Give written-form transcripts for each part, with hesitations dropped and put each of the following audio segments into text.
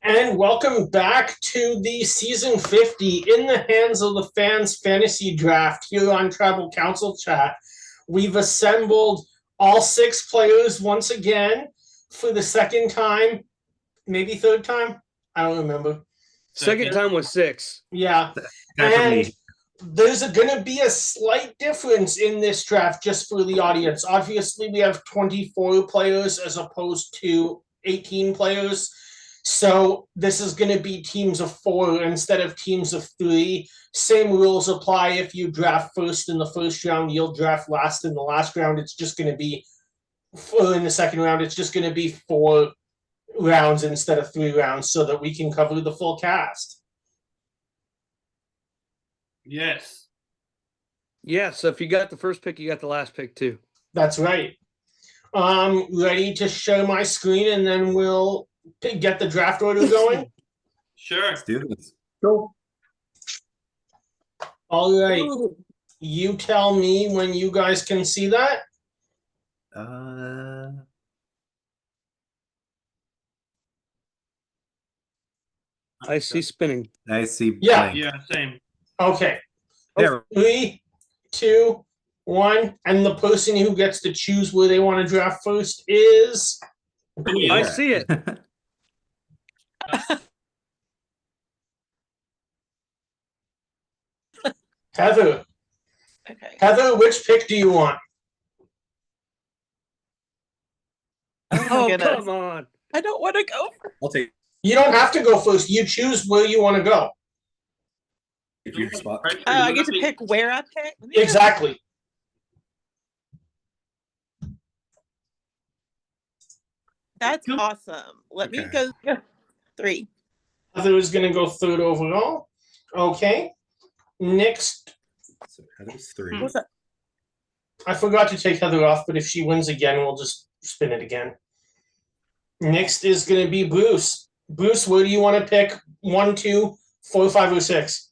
And welcome back to the season 50 in the hands of the fans fantasy draft here on Tribal Council Chat. We've assembled all 6 players once again for the second time, maybe third time. I don't remember. Second time was 6. Yeah. And there's going to be a slight difference in this draft just for the audience. Obviously, we have 24 players as opposed to 18 players. So this is going to be teams of 4 instead of teams of 3. Same rules apply. If you draft first in the first round, you'll draft last in the last round. It's just going to be, in the second round, it's just going to be 4 rounds instead of 3 rounds so that we can cover the full cast. Yes. Yeah, so if you got the first pick, you got the last pick too. That's right. Ready to share my screen and then we'll get the draft order going? Sure. Let's do this. Go. All right. You tell me when you guys can see that. I see spinning. I see. Yeah. blank. Yeah, same. Okay. There. 3, 2, 1, and the person who gets to choose where they want to draft first is I see it. Heather. Okay. Heather, which pick do you want? Oh, goodness. come on. I don't want to go. I'll take You don't have to go first. You choose where you want to go. your spot. I get to pick where I pick. Exactly. That's awesome. Let me go 3. Heather is going to go third overall. Okay. Next, So Heather's 3. What's that? I forgot to take Heather off, but if she wins again, we'll just spin it again. Next is going to be Bruce. Bruce, where do you want to pick? 1, 2, 4, 5, or 6?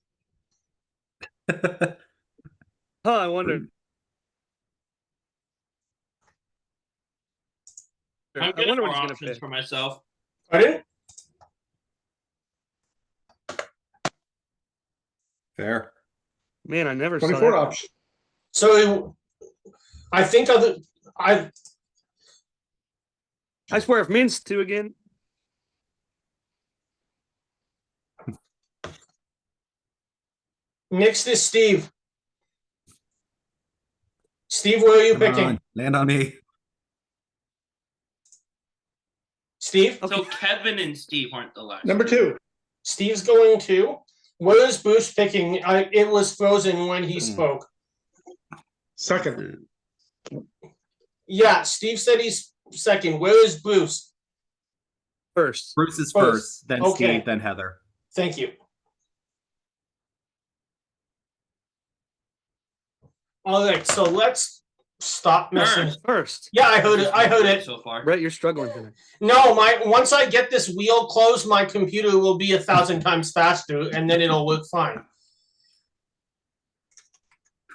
I wonder. I'm I wonder more what he's going to options pick. for myself. Pardon? Fair. Man, I never saw 24 that. options. So I think I swear, if Min's 2 again. next is Steve. Steve, where are you Come picking? on, land on me. Steve? So Kevin and Steve aren't the last. Number 2. Steve's going 2. Where is Bruce picking? It was frozen when he spoke. Second. Yeah, Steve said he's second. Where is Bruce? First. Bruce is First. first, then Okay. Steve, then Heather. Thank you. All right, so let's stop messing. First. Yeah, I heard it. I heard it. So far. Brett, you're struggling today. No, once I get this wheel closed, my computer will be 1,000 times faster, and then it'll work fine.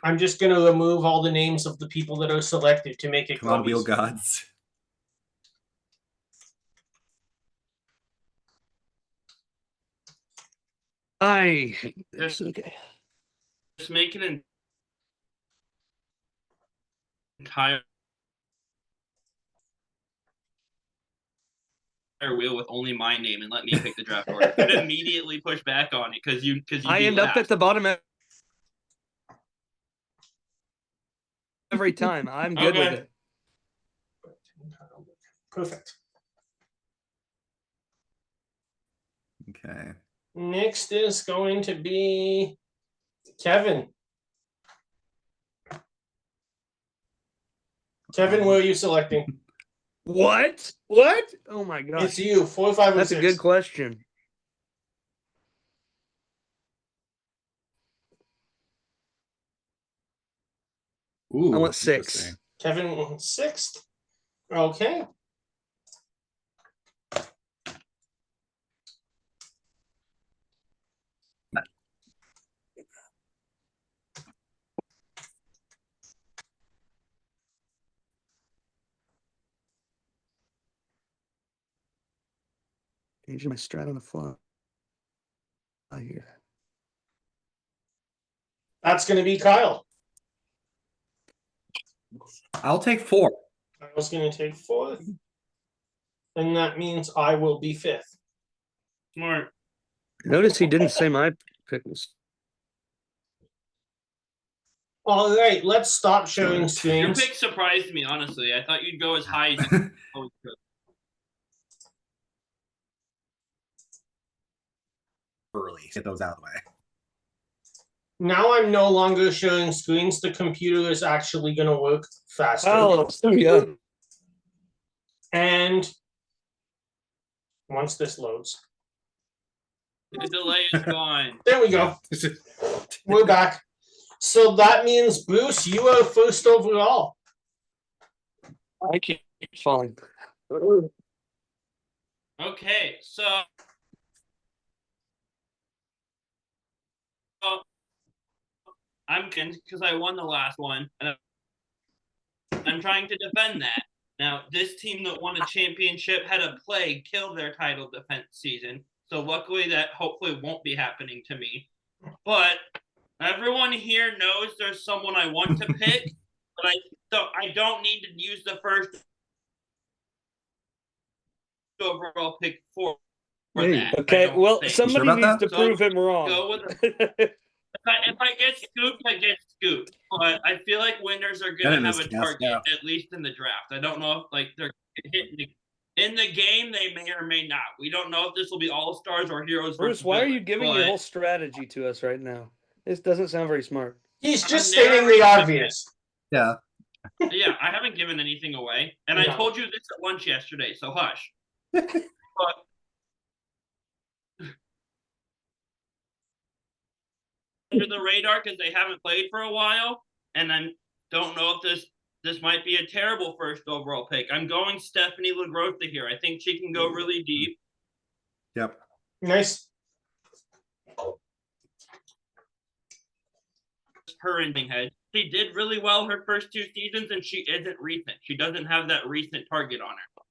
I'm just going to remove all the names of the people that are selected to make it Come on, go wheel easy. gods. Just, Okay. just make it an entire wheel with only my name and let me pick the draft order. And immediately push back on it because you I end up at the bottom every time. I'm good with it. Perfect. Okay. Next is going to be Kevin. Kevin, where are you selecting? What? What? Oh my gosh. It's you, 4, 5, or That's 6. a good question. Ooh, I want 6. interesting. Kevin went 6th. Okay. Changing my strat on the fly. Here. That's going to be Kyle. I'll take 4. Kyle's going to take 4th. And that means I will be 5th. Smart. Notice he didn't say my pick was. All right, let's stop sharing Your screens. pick surprised me, honestly. I thought you'd go as high as you always could. Early. Get those out of the way. Now I'm no longer sharing screens. The computer is actually going to work faster. Oh, yeah. And once this loads. The delay is gone. There we go. We're back. So that means, Bruce, you are first overall. I keep falling. Okay, so I'm because I won the last one, and I'm trying to defend that. Now, this team that won a championship had a plague kill their title defense season, so luckily that hopefully won't be happening to me. But everyone here knows there's someone I want to pick, but I don't need to use the first overall pick for that. Okay, well, somebody about needs that? to prove him wrong. Go with if I get scooped, I get scooped. But I feel like winners are going to have a target, at least in the draft. I don't know if they're hitting in the game. They may or may not. We don't know if this will be all stars or heroes. Bruce, why are you giving your whole strategy to us right now? This doesn't sound very smart. He's just stating the obvious. Yeah. Yeah, I haven't given anything away, and I told you this at lunch yesterday. So hush. But under the radar because they haven't played for a while, and I don't know if this might be a terrible first overall pick. I'm going Stephanie LaGrotha here. I think she can go really deep. Yep. Nice. Her ending head. She did really well her first 2 seasons, and she isn't recent. She doesn't have that recent target on her.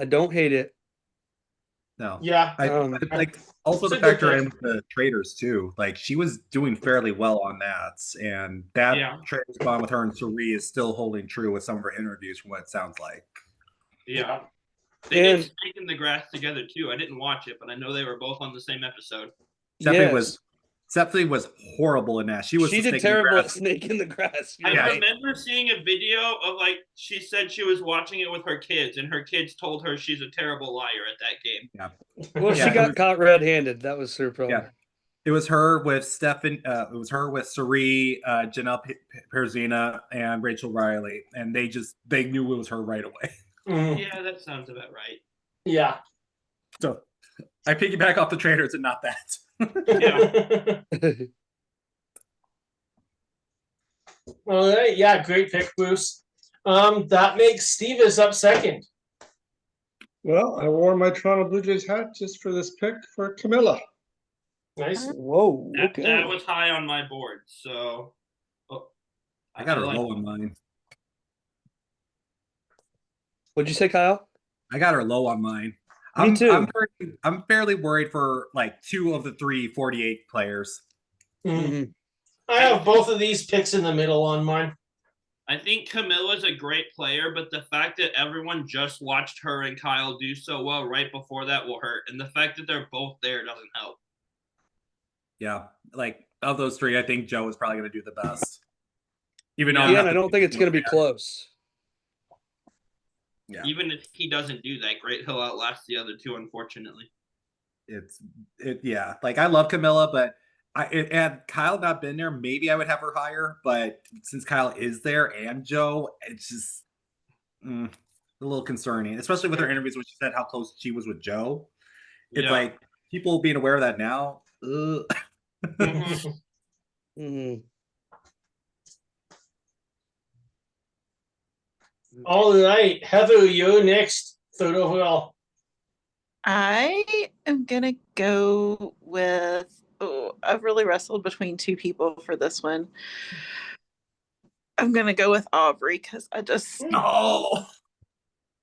I don't hate it. No. Yeah. I like also to factor in the traders too. Like she was doing fairly well on that, and that trade spawn with her and Suri is still holding true with some of her interviews from what it sounds like. Yeah. They did Snake in the Grass together too. I didn't watch it, but I know they were both on the same episode. Stephanie was horrible in that. She did terrible at Snake in the Grass. I remember seeing a video of she said she was watching it with her kids, and her kids told her she's a terrible liar at that game. Yeah. Well, she got caught red-handed. That was her problem. Yeah. It was her with Stefan. It was her with Suri, Janelle Perzina, and Rachel Riley, and they knew it was her right away. Mm. Yeah, that sounds about right. Yeah. So I piggyback off the traders and not that. Yeah. All right. Yeah, great pick, Bruce. That makes Steve is up second. Well, I wore my Toronto Blue Jays hat just for this pick for Camilla. Nice. Whoa. Okay. That was high on my board, so I got her low on mine. What'd you say, Kyle? I got her low on mine. Me too. I'm fairly worried for 2 of the 3 48 players. Mm-hmm. I have both of these picks in the middle on mine. I think Camilla's a great player, but the fact that everyone just watched her and Kyle do so well right before that will hurt. And the fact that they're both there doesn't help. Yeah. Of those 3, I think Joe is probably going to do the best. Even though I don't think it's going to be close. Yeah. Even if he doesn't do that great, he'll outlast the other 2, unfortunately. I love Camilla, but had Kyle not been there, maybe I would have her higher. But since Kyle is there and Joe, it's just a little concerning, especially with her interviews when she said how close she was with Joe. It's people being aware of that now. Mm-hmm. All right, Heather, you're next. Third overall. I am gonna go with. I've really wrestled between 2 people for this one. I'm gonna go with Aubrey because I just. No.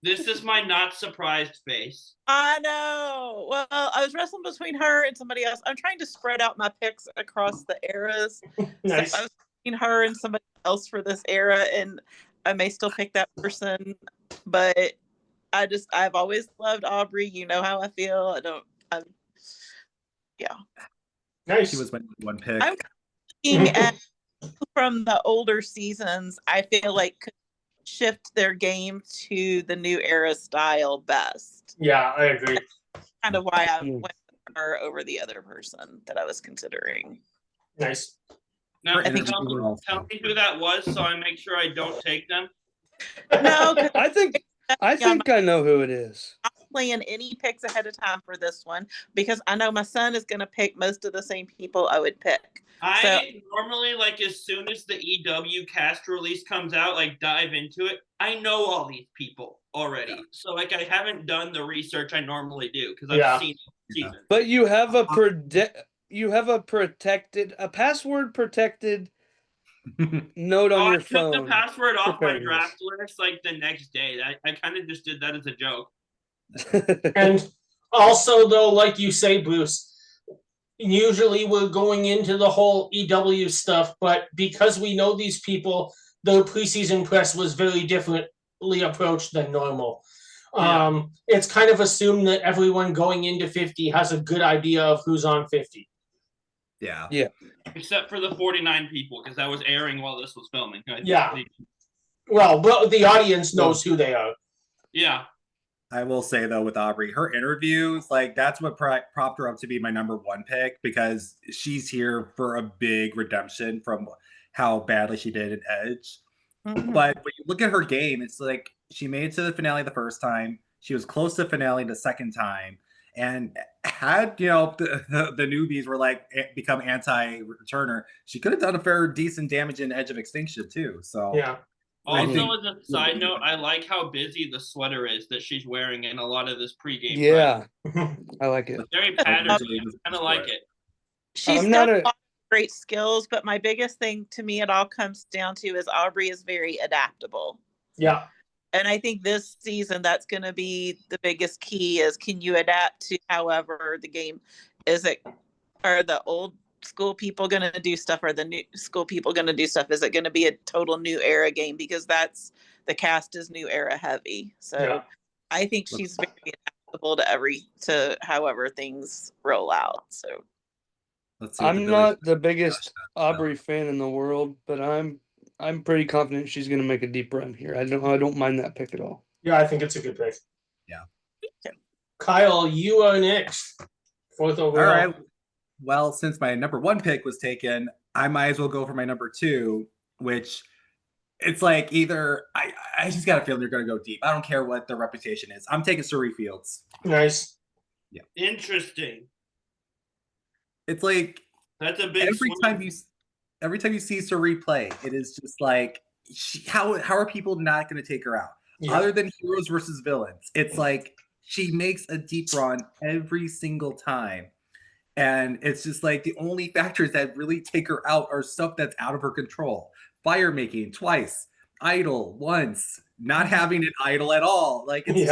This is my not surprised face. I know. Well, I was wrestling between her and somebody else. I'm trying to spread out my picks across the eras. Nice. So I was between her and somebody else for this era, and I may still pick that person, but I've always loved Aubrey. You know how I feel. Yeah. Nice. She was my one pick. I'm looking at from the older seasons, I feel like could shift their game to the new era style best. Yeah, I agree. Kind of why I went with her over the other person that I was considering. Nice. Now, Her interview tell was also me who that was so I make sure I don't take them. No, 'cause I think I know who it is. I'm playing any picks ahead of time for this one because I know my son is going to pick most of the same people I would pick. I normally, like, as soon as the EW cast release comes out, like, dive into it. I know all these people already. So, like, I haven't done the research I normally do because I've seen the season. But you have a password protected note on your phone. I took the password off my Preparedness. draft list like the next day. I kind of just did that as a joke. And also, though, like you say, Bruce, usually we're going into the whole EW stuff, but because we know these people, the preseason press was very differently approached than normal. Yeah. It's kind of assumed that everyone going into 50 has a good idea of who's on 50. Yeah. Except for the 49 people, because that was airing while this was filming. Yeah. Well, but the audience knows who they are. Yeah. I will say, though, with Aubrey, her interviews, like, that's what propped her up to be my number one pick, because she's here for a big redemption from how badly she did in Edge. Mhm. But when you look at her game, it's like she made it to the finale the first time. She was close to finale the second time. And had, the newbies were like become anti-returner, she could have done a fair decent damage in Edge of Extinction too. So yeah. Also, as a side note, I like how busy the sweater is that she's wearing in a lot of this pregame. Yeah, I like it. Very patterned. I kind of like it. She's done a lot of great skills, but my biggest thing to me, it all comes down to is Aubrey is very adaptable. Yeah. And I think this season, that's going to be the biggest key is can you adapt to however the game is it, are the old school people going to do stuff or the new school people going to do stuff? Is it going to be a total new era game? Because the cast is new era heavy. So I think she's very adaptable to however things roll out. So I'm not the biggest Aubrey fan in the world, but I'm pretty confident she's going to make a deep run here. I don't mind that pick at all. Yeah, I think it's a good pick. Yeah. Kyle, you are next. Fourth overall. All right. Well, since my number one pick was taken, I might as well go for my number two, which it's like either I just got a feeling they're going to go deep. I don't care what their reputation is. I'm taking Surrey Fields. Nice. Yeah. Interesting. It's like that's a big every time you see Surrey play, it is just like how are people not going to take her out? Yeah. Other than heroes versus villains, it's like she makes a deep run every single time. And it's just like the only factors that really take her out are stuff that's out of her control. Fire making twice, idle once, not having an idol at all. Like it's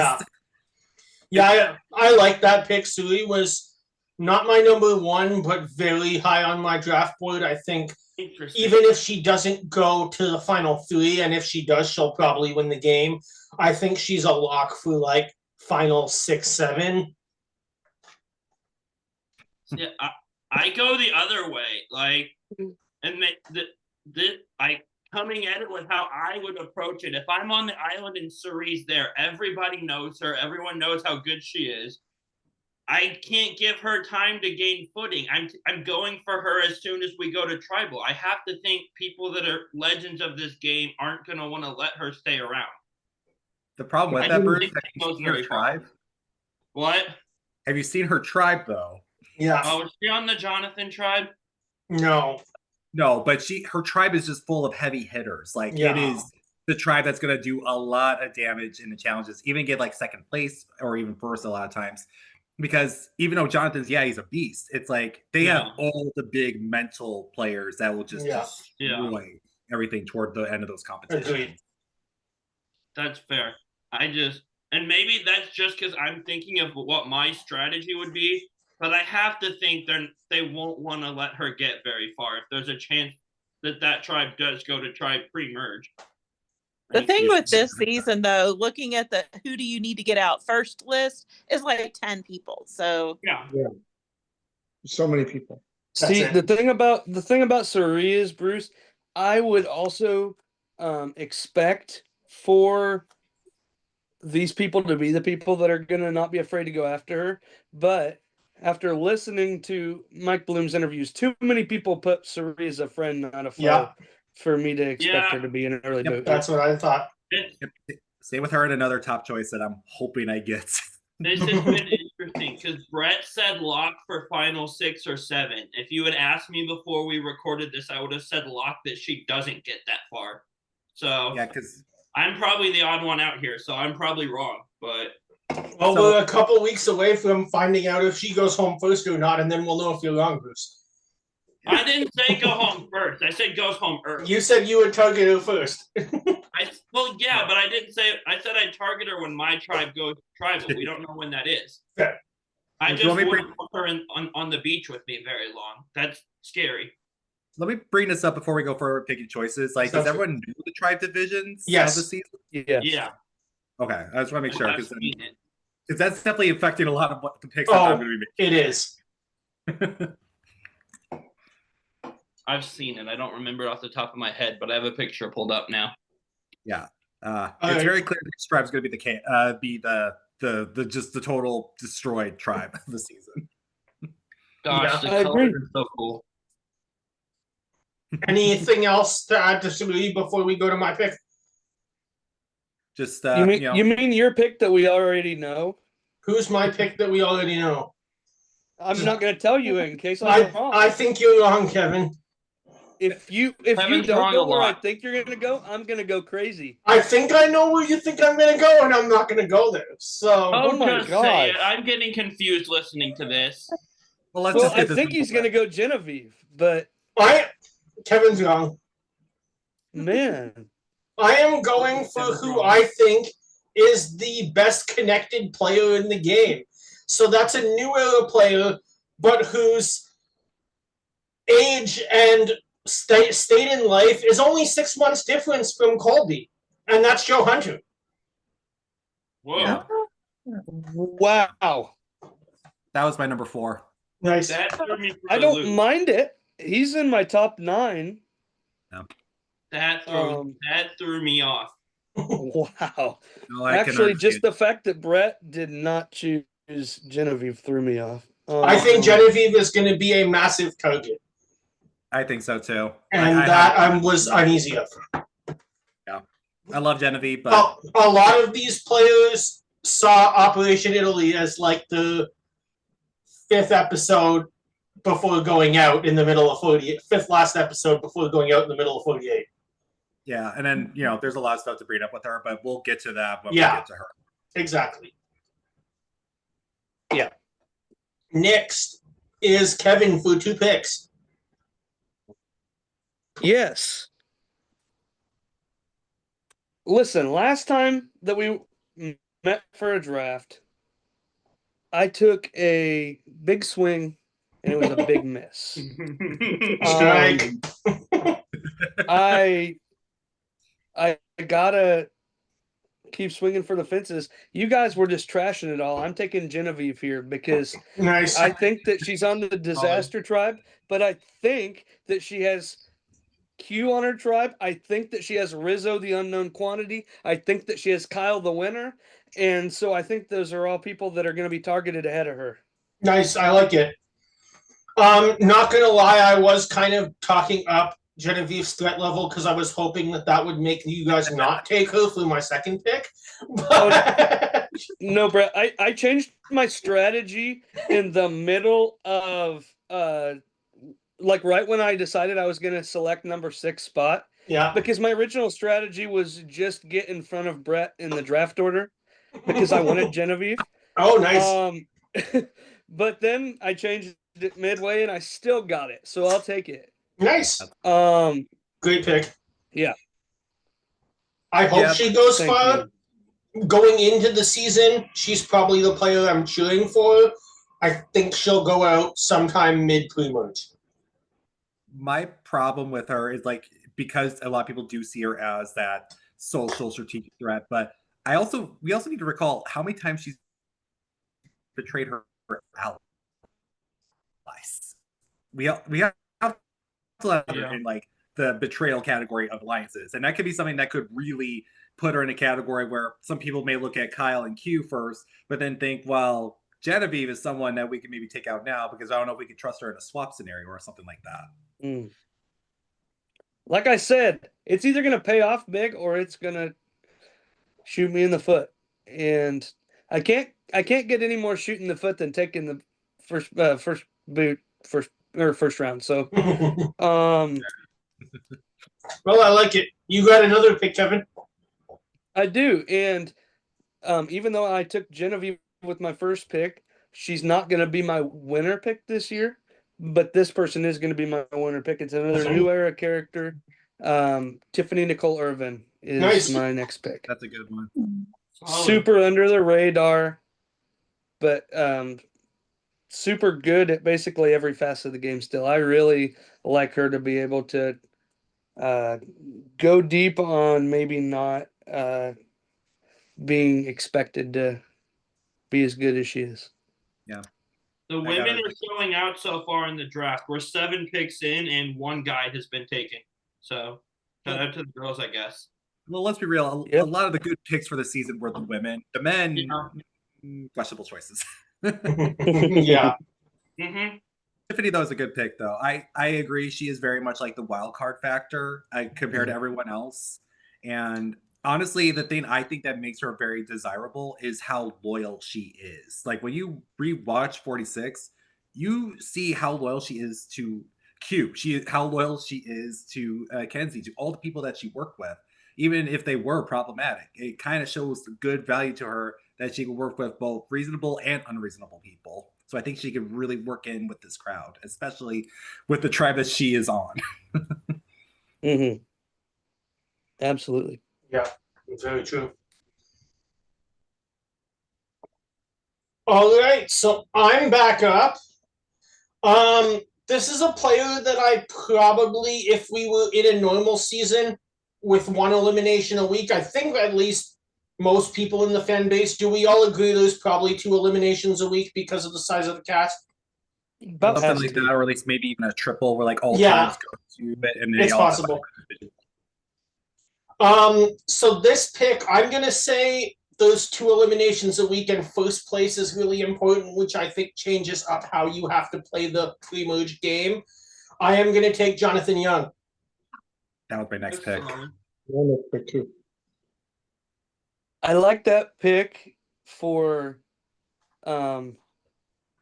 I like that pick. Sui was not my number one, but very high on my draft board. I think even if she doesn't go to the final three, and if she does, she'll probably win the game. I think she's a lock for like final 6, 7. Yeah, I go the other way. Like, and I coming at it with how I would approach it. If I'm on the island and Surrey's there, everybody knows her. Everyone knows how good she is. I can't give her time to gain footing. I'm going for her as soon as we go to Tribal. I have to think people that are legends of this game aren't going to want to let her stay around. The problem with that, Bruce, have you seen her tribe? What? Have you seen her tribe, though? Yeah. Oh, is she on the Jonathan tribe? No, but her tribe is just full of heavy hitters. Like it is the tribe that's going to do a lot of damage in the challenges, even get like second place or even first a lot of times. Because even though Jonathan's, he's a beast. It's like they have all the big mental players that will just destroy everything toward the end of those competitions. Agreed. That's fair. I just And maybe that's just because I'm thinking of what my strategy would be, but I have to think they won't want to let her get very far if there's a chance that tribe does go to tribe pre-merge. The thing with this season, though, looking at the who do you need to get out first list is like 10 people. So yeah, so many people. See, the thing about Saria is, Bruce, I would also expect for these people to be the people that are going to not be afraid to go after her. But after listening to Mike Bloom's interviews, too many people put Saria as a friend, not a foe, for me to expect her to be an early vote. That's what I thought. Stay with her and another top choice that I'm hoping I get. This has been interesting because Brett said lock for final 6 or 7. If you had asked me before we recorded this, I would have said lock that she doesn't get that far. So yeah, because I'm probably the odd one out here, so I'm probably wrong. But well, we're a couple weeks away from finding out if she goes home first or not, and then we'll know if you're wrong, Bruce. I didn't say go home first. I said goes home early. You said you would target her first. Well, yeah, but I didn't say. I said I'd target her when my tribe goes tribal. We don't know when that is. Fair. I just wouldn't put her on the beach with me very long. That's scary. Let me bring this up before we go forward picking choices. Like, does everyone know the tribe divisions of the season? Yeah. Okay, I just want to make sure because that's definitely affecting a lot of what the picks I'm going to be making. It is. I've seen it. I don't remember it off the top of my head, but I have a picture pulled up now. Yeah, it's very clear that this tribe's going to be the just the total destroyed tribe of the season. Gosh, the colors are so cool. Anything else to add to Saluti before we go to my pick? Just you mean your pick that we already know? Who's my pick that we already know? I'm not going to tell you in case I'm wrong. I think you're wrong, Kevin. If you don't go where I think you're going to go, I'm going to go crazy. I think I know where you think I'm going to go, and I'm not going to go there. So, oh my God, I'm getting confused listening to this. Well, I think he's going to go Genevieve, but Kevin's wrong. Man, I am going for who I think is the best connected player in the game. So that's a new era player, but whose age and state in life is only 6 months difference from Colby, and that's Joe Hunter. Whoa! Yeah. Wow, that was my number 4. Nice. I don't mind it. He's in my top 9. No. That threw me off. Wow. No, actually, just the fact that Brett did not choose Genevieve threw me off. I think Genevieve is going to be a massive target. I think so too. And I was uneasy of. Yeah. I love Genevieve, but a lot of these players saw Operation Italy as like the 5th episode before going out in the middle of 48. 5th last episode before going out in the middle of 48. Yeah, and then there's a lot of stuff to bring up with her, but we'll get to that when we get to her. Exactly. Yeah. Next is Kevin for 2 picks. Yes. Listen, last time that we met for a draft, I took a big swing and it was a big miss. Strike. I gotta keep swinging for the fences. You guys were just trashing it all. I'm taking Genevieve here because nice. I think that she's on the disaster tribe, but I think that she has Q on her tribe. I think that she has Rizzo, the unknown quantity. I think that she has Kyle, the winner. And so I think those are all people that are going to be targeted ahead of her. Nice. I like it. Not going to lie, I was kind of talking up Genevieve's threat level because I was hoping that would make you guys not take her for my second pick. No, Brett, I changed my strategy in the middle of like right when I decided I was going to select number 6 spot. Yeah. Because my original strategy was just get in front of Brett in the draft order because I wanted Genevieve. Oh, nice. But then I changed it midway and I still got it. So I'll take it. Nice. Great pick. Yeah. I hope she goes far. going into the season, she's probably the player I'm cheering for. I think she'll go out sometime mid pre-merge. My problem with her is like because a lot of people do see her as that social strategic threat, but we also need to recall how many times she's betrayed her allies. We have to let her in like the betrayal category of alliances, and that could be something that could really put her in a category where some people may look at Kyle and Q first, but then think, well, Genevieve is someone that we can maybe take out now because I don't know if we can trust her in a swap scenario or something like that. Mm. Like I said, it's either going to pay off big or it's going to shoot me in the foot. And I can't get any more shooting the foot than taking the first round. So, well, I like it. You got another pick, Kevin? I do. And even though I took Genevieve with my first pick, she's not going to be my winner pick this year. But this person is going to be my winner pick. It's another new era character. Tiffany Nicole Irvin is my next pick. That's a good one. Super under the radar, but super good at basically every facet of the game still. I really like her to be able to go deep on maybe not being expected to be as good as she is. Yeah. The women are showing out so far in the draft. We're 7 picks in, and 1 guy has been taken. So, shout out to the girls, I guess. Well, let's be real. A lot of the good picks for the season were the women. The men, questionable choices. Yeah. Mm-hmm. Tiffany, though, is a good pick, though. I agree. She is very much like the wild card factor compared to everyone else. And honestly, the thing I think that makes her very desirable is how loyal she is. Like when you rewatch 46, you see how loyal she is to Q. How loyal she is to Kenzie, to all the people that she worked with, even if they were problematic. It kind of shows good value to her that she can work with both reasonable and unreasonable people. So I think she could really work in with this crowd, especially with the tribe that she is on. Mm-hmm. Absolutely. Yeah, it's very true. All right, so I'm back up. This is a player that I probably, if we were in a normal season with 1 elimination a week, I think at least most people in the fan base, do we all agree there's probably 2 eliminations a week because of the size of the cast? About something like that, or at least maybe even a triple where like all Yeah. teams go to it and It's they all possible. So this pick, I'm gonna say those 2 eliminations a week and first place is really important, which I think changes up how you have to play the pre-merge game. I am gonna take Jonathan Young. That was my next pick. Pick too. I like that pick for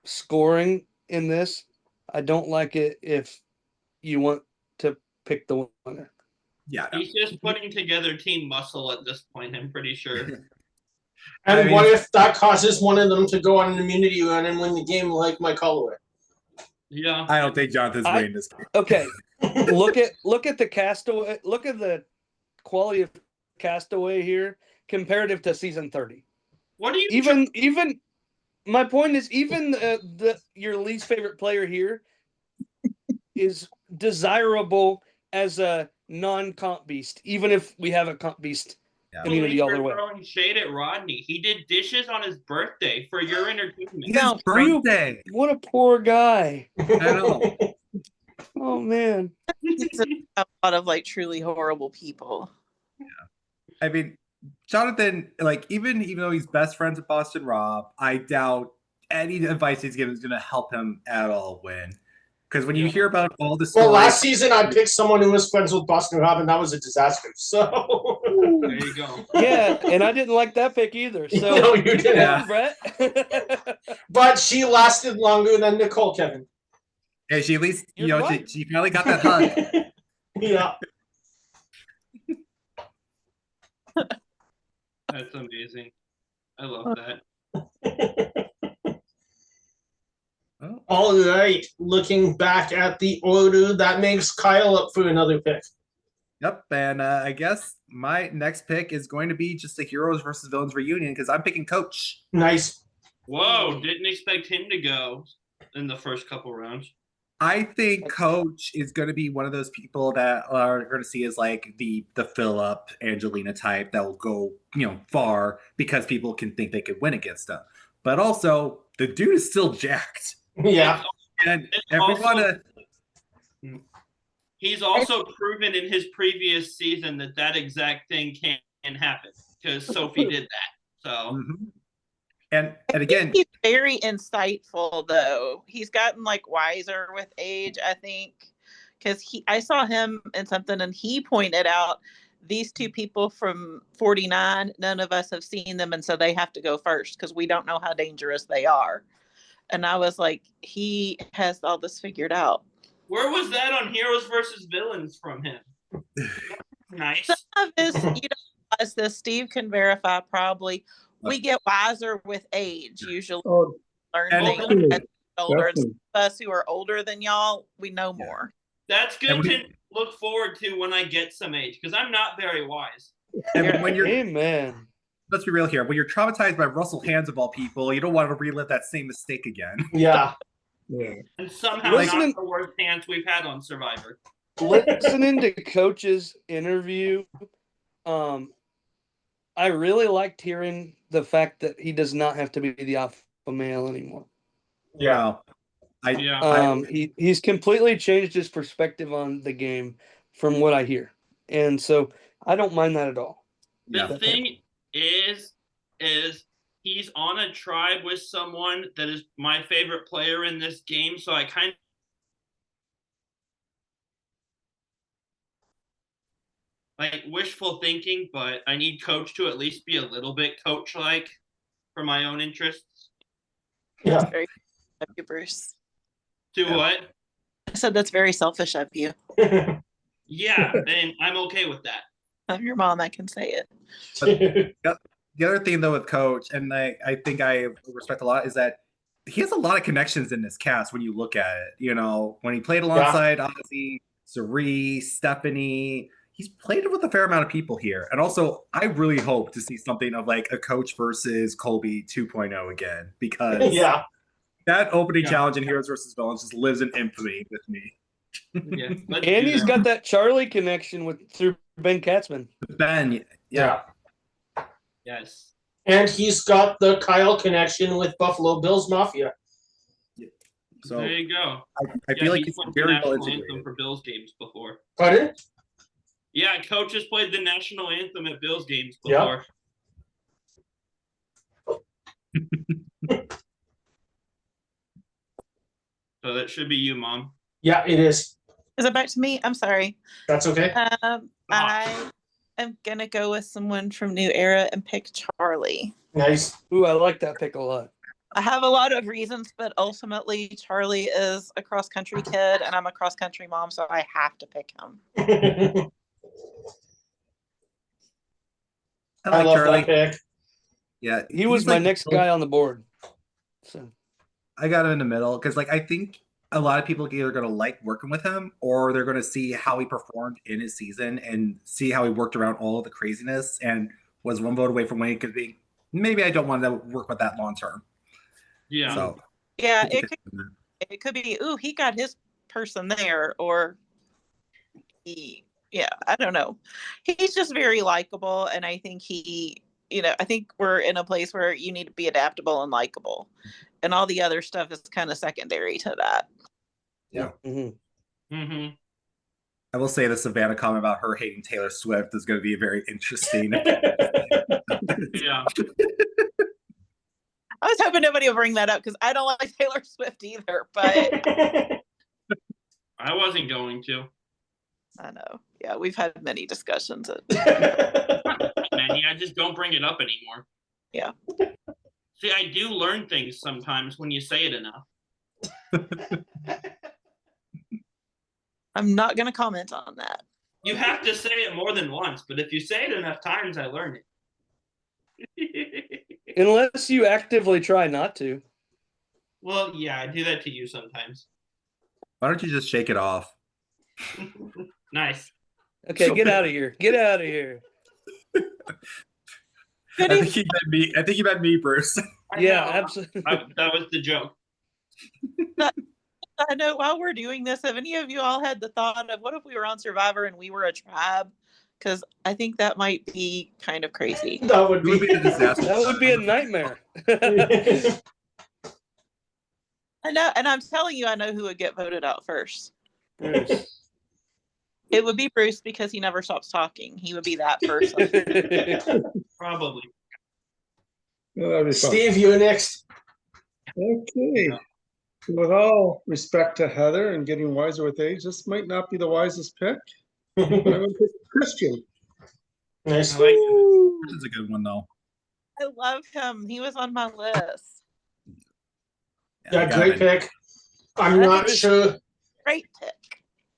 scoring in this. I don't like it if you want to pick the winner. Yeah. He's just putting together team muscle at this point, I'm pretty sure. And what if that causes one of them to go on an immunity run and win the game like Mike Holloway? Yeah. I don't think Jonathan's winning this game. Okay. look at the castaway. Look at the quality of castaway here comparative to season 30. What do you even my point is even your least favorite player here is desirable as a non-comp beast, even if we have a comp beast immunity all the way. Throwing shade at Rodney. He did dishes on his birthday for your entertainment. His birthday. What a poor guy. I know. Oh man. A lot of like truly horrible people. Yeah. I mean, Jonathan, like even though he's best friends with Boston Rob, I doubt any advice he's given is going to help him at all win. Because when you hear about all the stories, well, last season I picked someone who was friends with Boston Rob, and that was a disaster. So there you go. Yeah, and I didn't like that pick either. So no, you didn't, yeah. Brett. But she lasted longer than Nicole, Kevin. Yeah, she at least she finally got that hug. Yeah. That's amazing. I love that. All right. Looking back at the order, that makes Kyle up for another pick. Yep, and I guess my next pick is going to be just a heroes versus villains reunion because I'm picking Coach. Nice. Whoa, didn't expect him to go in the first couple rounds. I think Coach is going to be one of those people that are going to see as like the Philip Angelina type that will go far because people can think they could win against him. But also, the dude is still jacked, Yeah. and It's everyone. He's also proven in his previous season that exact thing can happen because Sophie did that. So. Mm-hmm. And again, he's very insightful though. He's gotten like wiser with age, I think, because I saw him in something and he pointed out these two people from 49, none of us have seen them, and so they have to go first because we don't know how dangerous they are. And I was like, he has all this figured out. Where was that on Heroes versus Villains from him? Nice. Some of this, as this Steve can verify, probably we get wiser with age. Usually, learn things as older. And some of us who are older than y'all, we know more. That's good to look forward to when I get some age because I'm not very wise. And when you're, amen. Let's be real here. When you're traumatized by Russell Hands of all people, you don't want to relive that same mistake again. Yeah. And somehow not the worst hands we've had on Survivor. Listening to Coach's interview, I really liked hearing the fact that he does not have to be the alpha male anymore. Yeah. He's completely changed his perspective on the game from what I hear. And so I don't mind that at all. The thing is he's on a tribe with someone that is my favorite player in this game, so I kind of like wishful thinking, but I need Coach to at least be a little bit Coach-like for my own interests. Yeah. That's very selfish of you, Bruce. What? I said that's very selfish of you. Yeah, and I'm okay with that. I'm your mom, I can say it. The other thing, though, with Coach, and I think I respect a lot, is that he has a lot of connections in this cast when you look at it. When he played alongside Ozzy, Cerise, Stephanie, he's played with a fair amount of people here. And also, I really hope to see something of like a Coach versus Colby 2.0 again, because that opening challenge in Heroes versus Villains just lives in infamy with me. Yeah, and he's got that Charlie connection through Ben Katzman. Ben, yeah. Yes. And he's got the Kyle connection with Buffalo Bills Mafia. So there you go. I feel like he's very well integrated. Anthem for Bills games before. Pardon? Yeah, Coach has played the national anthem at Bills games before. Yep. So that should be you, Mom. Yeah, it is. Is it back to me? I'm sorry. That's okay. I am going to go with someone from New Era and pick Charlie. Nice. Ooh, I like that pick a lot. I have a lot of reasons, but ultimately Charlie is a cross-country kid and I'm a cross-country mom, so I have to pick him. I love Charlie. That pick. Yeah. He was my next guy on the board. So I got him in the middle because I think a lot of people are either going to like working with him or they're going to see how he performed in his season and see how he worked around all of the craziness and was one vote away from winning. Could be maybe I don't want to work with that long term. Yeah. So yeah, it could be. Ooh, he got his person there, or I don't know. He's just very likable, and I think I think we're in a place where you need to be adaptable and likable, and all the other stuff is kind of secondary to that. Yeah. Mm-hmm. Mm-hmm. I will say the Savannah comment about her hating Taylor Swift is going to be very interesting. Yeah. I was hoping nobody would bring that up because I don't like Taylor Swift either, but I wasn't going to. I know. Yeah, we've had many discussions. Many. I just don't bring it up anymore. Yeah. See, I do learn things sometimes when you say it enough. I'm not going to comment on that. You have to say it more than once, but if you say it enough times, I learn it. Unless you actively try not to. Well, yeah, I do that to you sometimes. Why don't you just shake it off? Nice. Okay, get out of here. Get out of here. Good I think he meant me, Bruce. I Yeah, know. absolutely. That was the joke. I know while we're doing this, have any of you all had the thought of what if we were on Survivor and we were a tribe? Because I think that might be kind of crazy. That would It would be a disaster. That would be a nightmare. I know, and I'm telling you, I know who would get voted out first. Bruce. It would be Bruce because he never stops talking. He would be that person. Probably. Well, that'd be fun. Steve, you're next. Okay. With all respect to Heather and getting wiser with age, this might not be the wisest pick, but I'm going to pick Christian. Nice. I like it. This is a good one, though. I love him. He was on my list. Yeah, got great it. pick. I'm not sure. Great pick.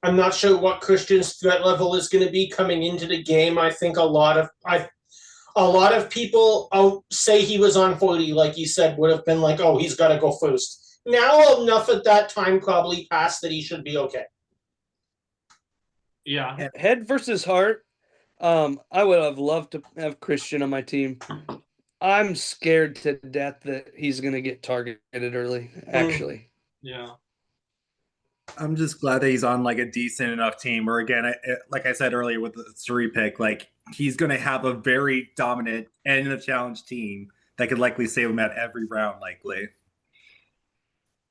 I'm not sure what Christian's threat level is going to be coming into the game. I think a lot of people say he was on 40, like you said, would have been like, oh, he's got to go first. Now enough at that time probably passed that he should be okay. Yeah. Head versus heart. I would have loved to have Christian on my team. I'm scared to death that he's going to get targeted early, actually. Yeah. I'm just glad that he's on like a decent enough team. Or again, like I said earlier with the Suri pick, like he's going to have a very dominant end of challenge team that could likely save him at every round, likely.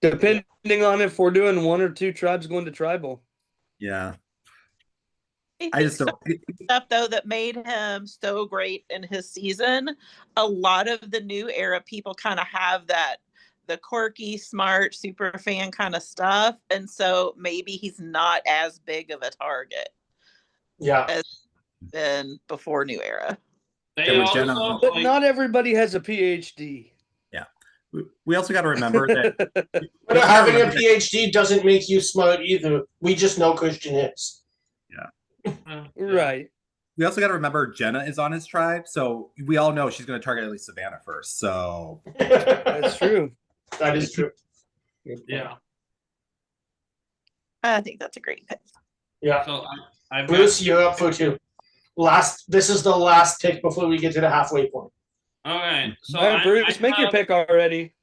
Depending on if we're doing one or two tribes going to tribal. Yeah. I I just don't. stuff though that made him so great in his season. A lot of the new era people kind of have that the quirky, smart, super fan kind of stuff, and so maybe he's not as big of a target Yeah. as been before new era. They Yeah, with also Jenna- But like, not everybody has a PhD. We also got to remember that But having a PhD doesn't make you smart either. We just know Christian is. yeah. Right. we also got to remember Jenna is on his tribe, so we all know she's going to target at least Savannah first. So That's true. That is true. Yeah. I think that's a great pick. Yeah. So I've Bruce, you're up for two. This is the last pick before we get to the halfway point. Okay. So All right, Bruce, make your have- pick already.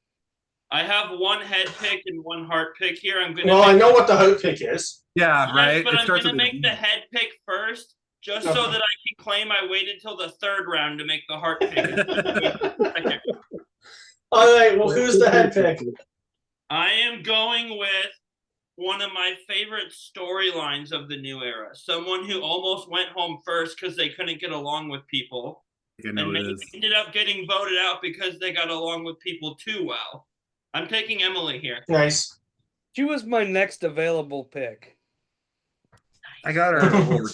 I have one head pick and one heart pick here. I'm gonna. Well, I make- know what the hope pick is. yeah, Yes, right. but It I'm starts gonna with a make D. the head pick first, just so Okay. that I can claim I waited till the third round to make the heart pick. All right. Well, who's the head pick? I am going with one of my favorite storylines of the new era. Someone who almost went home first because they couldn't get along with people, I know and it they is. ended up getting voted out because they got along with people too well. I'm taking Emily here. Nice. She was my next available pick. I got her. Over.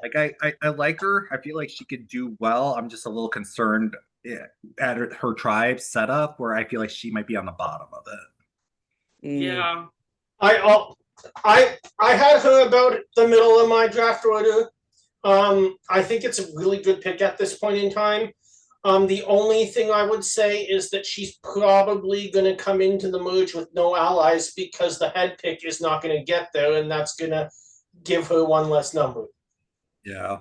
Like I like her. I feel like she could do well. I'm just a little concerned at her tribe setup, where I feel like she might be on the bottom of it. Yeah. I had her about the middle of my draft order. I think it's a really good pick at this point in time. The only thing I would say is that she's probably going to come into the merge with no allies because the head pick is not going to get there, and that's going to give her one less number. Yeah.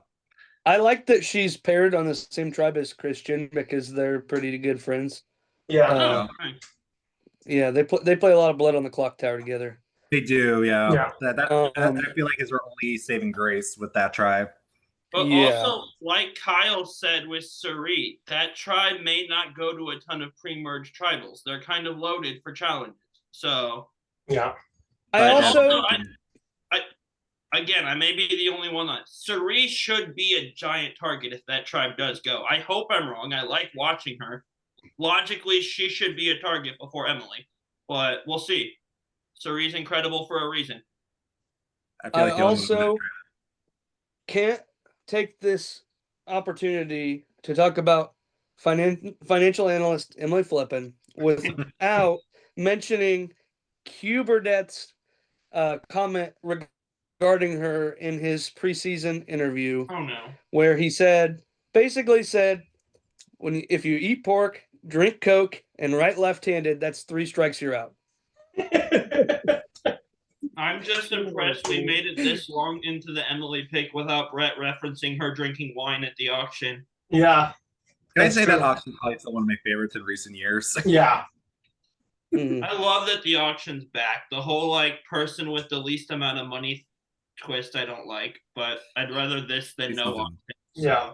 I like that she's paired on the same tribe as Christian because they're pretty good friends. Yeah. Uh, Yeah, they play a lot of Blood on the Clock Tower together. They do, yeah. Yeah. That I feel like is her only saving grace with that tribe. But Yeah. also, like Kyle said with Sarit, that tribe may not go to a ton of pre-merge tribals. They're kind of loaded for challenges. So Yeah. I But also again, I may be the only one on Sarit should be a giant target if that tribe does go. I hope I'm wrong. I like watching her. Logically, she should be a target before Emily, but we'll see. Sarit's incredible for a reason. I I the only one also can't take this opportunity to talk about financial analyst Emily Flippin without mentioning Q Burdett's comment regarding her in his preseason interview, Oh no. where he basically said, if you eat pork, drink Coke, and write left-handed, that's 3 strikes, you're out. I'm just impressed we made it this long into the Emily pick without Brett referencing her drinking wine at the auction. Yeah. Can I That's say true. that auction is probably still one of my favorites in recent years? Yeah. Mhm. I love that the auction's back. The whole like person with the least amount of money twist I don't like, but I'd rather this than It's no something. auction. Yeah.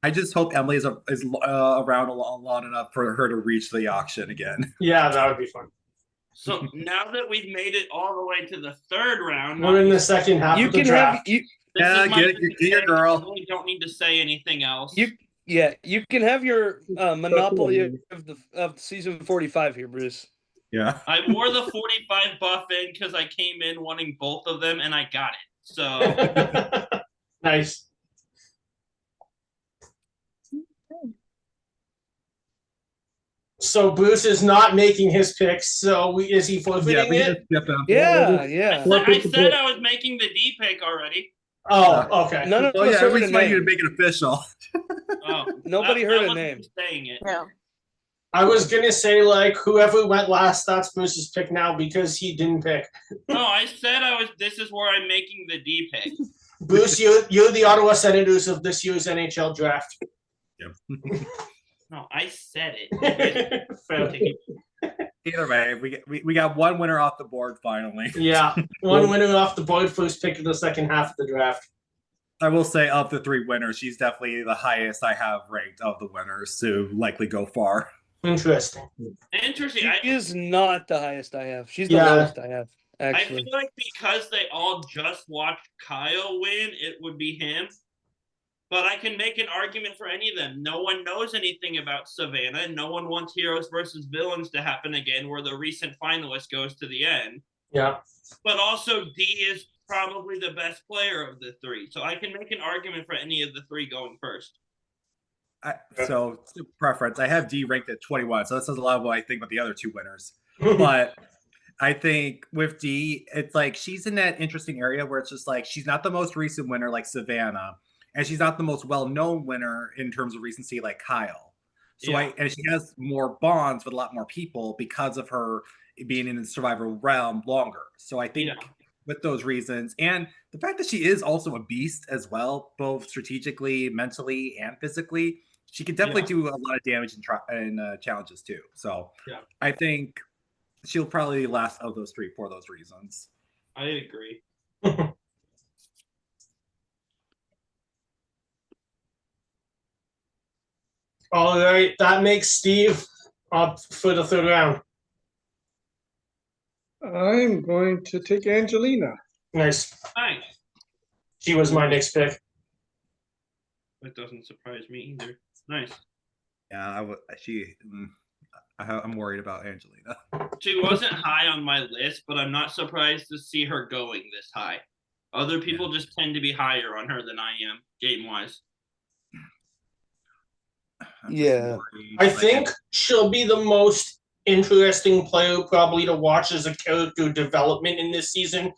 I just hope Emily is around long enough for her to reach the auction again. Yeah, that would be fun. So now that we've made it all the way to the third round, We're in the second half You of the can have draft. you. this Yeah, is my get your pick. girl. I really don't need to say anything else. You can have your monopoly of season 45 here, Bruce. Yeah. I wore the 45 buff in because I came in wanting both of them and I got it. So Nice. So Bruce is not making his picks. So is he Yeah, forfeiting we it? just skip them. Yeah. I said I was making the D pick already. Oh, okay. None of Oh us yeah, heard we a just want you to name. make it official. Oh, Nobody heard a wasn't name. Saying it. Yeah. I was gonna say like whoever went last, that's Bruce's pick now because he didn't pick. No, I said this is where I'm making the D pick. Bruce, you're the Ottawa Senators of this year's NHL draft. No, I said it. Fair. Either way, we got one winner off the board finally. Yeah, one winner off the board, first pick of the second half of the draft. I will say of the three winners, she's definitely the highest I have ranked of the winners to likely go far. Interesting. Interesting. She is not the highest I have. She's the Yeah. lowest I have, I actually. feel like because they all just watched Kyle win, it would be him. But I can make an argument for any of them. No one knows anything about Savannah, and no one wants heroes versus villains to happen again, where the recent finalist goes to the end. Yeah. But also, D is probably the best player of the three. So I can make an argument for any of the three going first. So, preference. I have D ranked at 21, so that says a lot of what I think about the other two winners. But I think with D, it's like she's in that interesting area where it's just like she's not the most recent winner like Savannah, and she's not the most well-known winner in terms of recency like Kyle. So Yeah. and she has more bonds with a lot more people because of her being in the survivor realm longer. So I think with those reasons, and the fact that she is also a beast as well, both strategically, mentally, and physically, she can definitely do a lot of damage in challenges too. So I think she'll probably last of those three for those reasons. I agree. All right, that makes Steve up for the third round. I'm going to take Angelina. Nice. Nice. She was my next pick. That doesn't surprise me either. Nice. Yeah, I'm worried about Angelina. She wasn't high on my list, but I'm not surprised to see her going this high. Other people just tend to be higher on her than I am, game-wise. Yeah. I think she'll be the most interesting player probably to watch as a character development in this season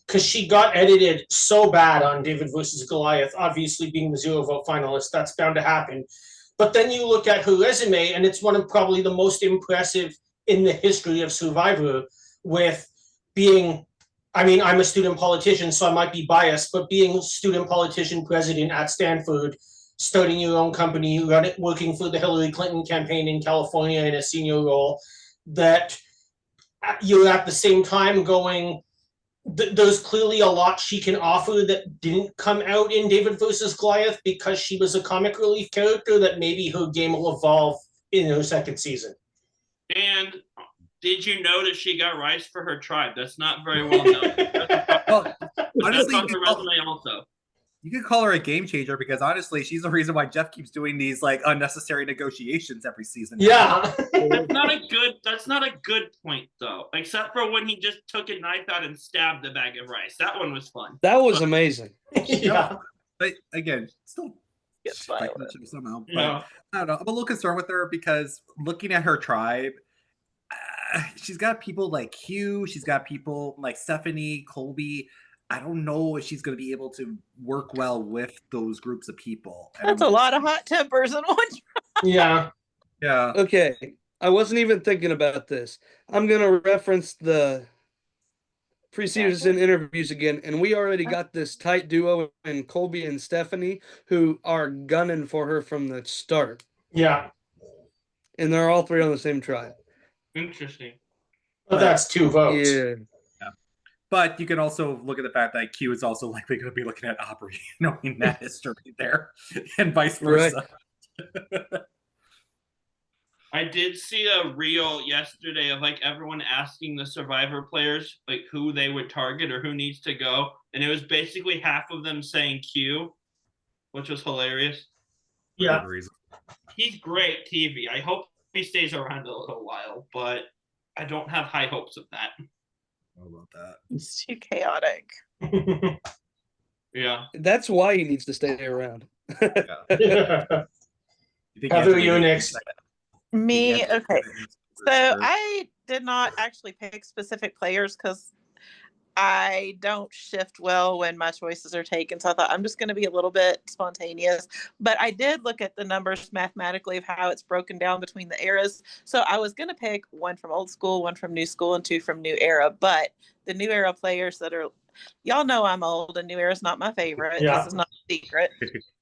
because she got edited so bad on David versus Goliath, obviously being the 0 vote finalist. That's bound to happen. But then you look at her resume, and it's one of probably the most impressive in the history of Survivor with being, I mean, I'm a student politician, so I might be biased, but being student politician president at Stanford, starting your own company, working for the Hillary Clinton campaign in California in a senior role, that you're at the same time going, there's clearly a lot she can offer that didn't come out in David versus Goliath because she was a comic relief character that maybe her game will evolve in her second season. And did you know that she got rice for her tribe? That's not very well known. Well, honestly, That's on her resume also. you could call her a game changer because honestly, she's the reason why Jeff keeps doing these like unnecessary negotiations every season. Yeah. That's not a good point though. Except for when he just took a knife out and stabbed the bag of rice. That one was fun. That was amazing. Yeah. But again, still Gets like violent. somehow. But Yeah. I don't know. I'm a little concerned with her because looking at her tribe, she's got people like Hugh. She's got people like Stephanie, Colby. I don't know if she's going to be able to work well with those groups of people. That's a lot of hot tempers in one. Yeah. Yeah. Okay. I wasn't even thinking about this. I'm going to reference the preseason interviews again, and we already got this tight duo in Colby and Stephanie who are gunning for her from the start. Yeah. And they're all three on the same tribe. Interesting. But that's 2 votes. Yeah. But you can also look at the fact that Q is also likely going to be looking at Aubrey, knowing that history there, and vice versa. Right. I did see a reel yesterday of like everyone asking the Survivor players like who they would target or who needs to go, and it was basically half of them saying Q, which was hilarious. Yeah. He's great TV. I hope he stays around a little while, but I don't have high hopes of that. What about that? It's too chaotic. Yeah. That's why he needs to stay around. Heather, you next. Me, okay. So I did not actually pick specific players because I don't shift well when my choices are taken. So I thought I'm just going to be a little bit spontaneous. But I did look at the numbers mathematically of how it's broken down between the eras. So I was going to pick one from old school, one from new school, and 2 from new era. But the new era players that are, y'all know I'm old and new era is not my favorite. Yeah. This is not a secret.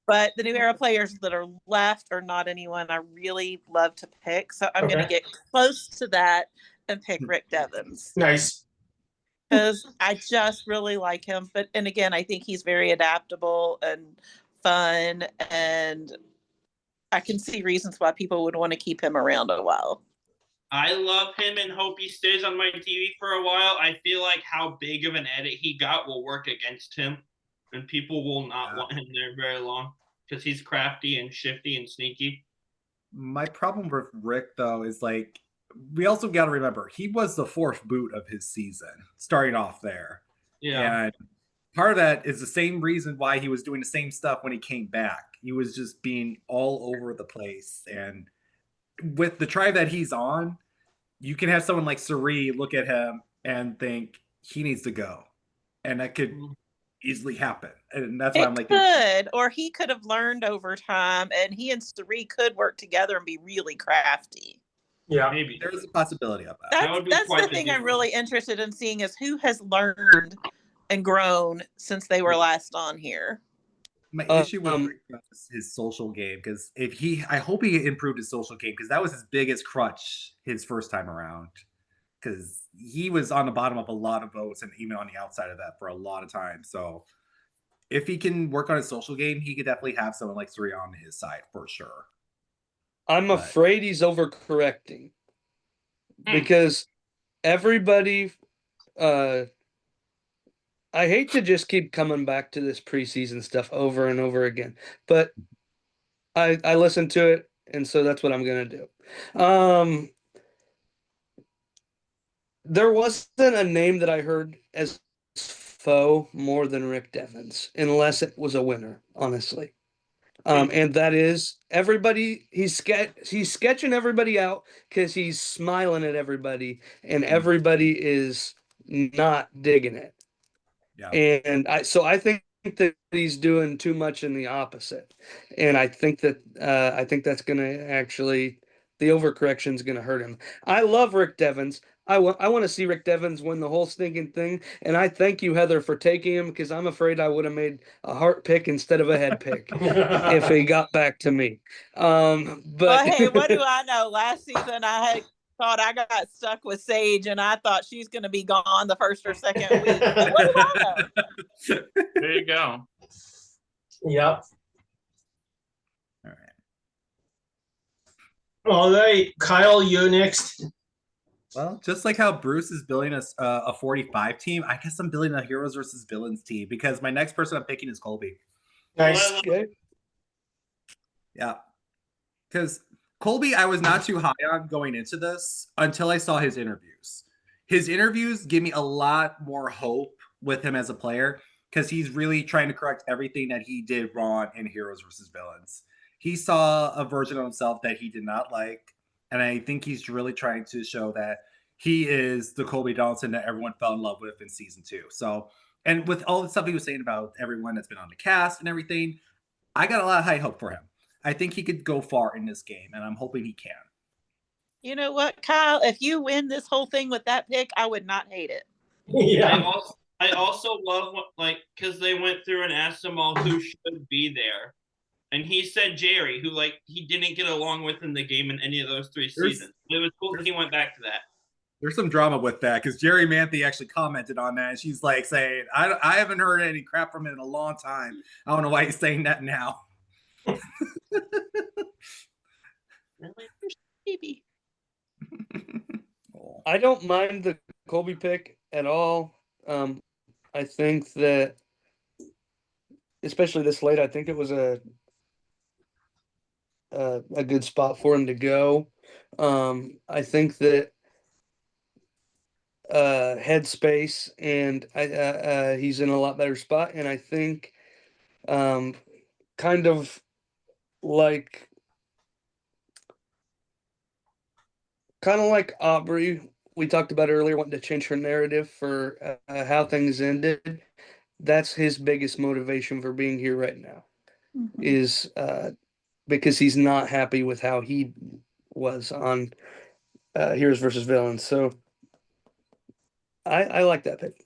But the new era players that are left are not anyone I really love to pick. So I'm going to get close to that and pick Rick Devens. Nice. Because I just really like him. And again, I think he's very adaptable and fun. And I can see reasons why people would want to keep him around a while. I love him and hope he stays on my TV for a while. I feel like how big of an edit he got will work against him. And people will not want him there very long because he's crafty and shifty and sneaky. My problem with Rick, though, is like, we also got to remember, he was the 4th boot of his season, starting off there. Yeah. And part of that is the same reason why he was doing the same stuff when he came back. He was just being all over the place. And with the tribe that he's on, you can have someone like Sari look at him and think he needs to go. And that could easily happen. And that's why I'm like, or he could have learned over time, and he and Sari could work together and be really crafty. Yeah, maybe there's a possibility of that. That's the thing I'm really interested in seeing is who has learned and grown since they were last on here. My issue with Rick is his social game, because I hope he improved his social game, because that was his biggest crutch his first time around. Because he was on the bottom of a lot of votes and even on the outside of that for a lot of time. So if he can work on his social game, he could definitely have someone like Sari on his side for sure. I'm afraid he's overcorrecting because everybody, I hate to just keep coming back to this preseason stuff over and over again, but I listened to it, and so that's what I'm going to do. There wasn't a name that I heard as foe more than Rick Devens, unless it was a winner, honestly. And that is everybody. He's sketching everybody out because he's smiling at everybody, and everybody is not digging it. Yeah. And I think that he's doing too much in the opposite, and I think that's going to actually, the overcorrection is going to hurt him. I love Rick Devens. I want to see Rick Devens win the whole stinking thing, and I thank you, Heather, for taking him, because I'm afraid I would have made a heart pick instead of a head pick if he got back to me. But well, hey, what do I know? Last season, I thought I got stuck with Sage, and I thought she's going to be gone the first or second week. What do I know? There you go. Yep. All right. All right, Kyle, you're next. Well, just like how Bruce is building a 45 team, I guess I'm building a heroes versus villains team, because my next person I'm picking is Colby. Nice. okay. Yeah. Because Colby, I was not too high on going into this until I saw his interviews. His interviews give me a lot more hope with him as a player, because he's really trying to correct everything that he did wrong in Heroes versus Villains. He saw a version of himself that he did not like, and I think he's really trying to show that he is the Colby Donaldson that everyone fell in love with in season 2. So, and with all the stuff he was saying about everyone that's been on the cast and everything, I got a lot of high hope for him. I think he could go far in this game, and I'm hoping he can. You know what, Kyle? If you win this whole thing with that pick, I would not hate it. Yeah. I also love because they went through and asked them all who should be there, and he said Jerry, who he didn't get along with in the game in any of those 3 seasons. It was cool that he went back to that. There's some drama with that because Jerry Manthe actually commented on that. And she's like saying, I haven't heard any crap from him in a long time. I don't know why he's saying that now. Maybe. I don't mind the Colby pick at all. I think that, especially this late, I think it was a good spot for him to go. I think that headspace and he's in a lot better spot, and I think kind of like Aubrey we talked about earlier, wanting to change her narrative for how things ended. That's his biggest motivation for being here right now, is because he's not happy with how he was on Heroes versus Villains. So I like that pick.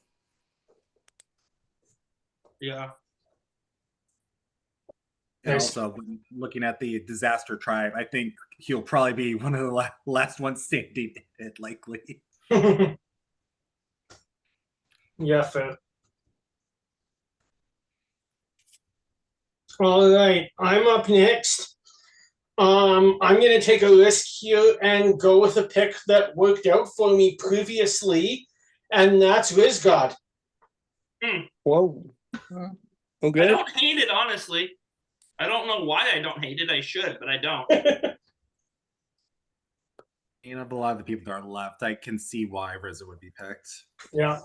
Yeah. And also, when looking at the Disaster Tribe, I think he'll probably be one of the last ones standing in it, likely. Yeah, fair. All right, I'm up next. I'm going to take a risk here and go with a pick that worked out for me previously, and that's Rizgod. Whoa. Okay. I don't hate it, honestly. I don't know why I don't hate it. I should, but I don't. And of a lot of the people that are left, I can see why Rizzo would be picked. Yeah.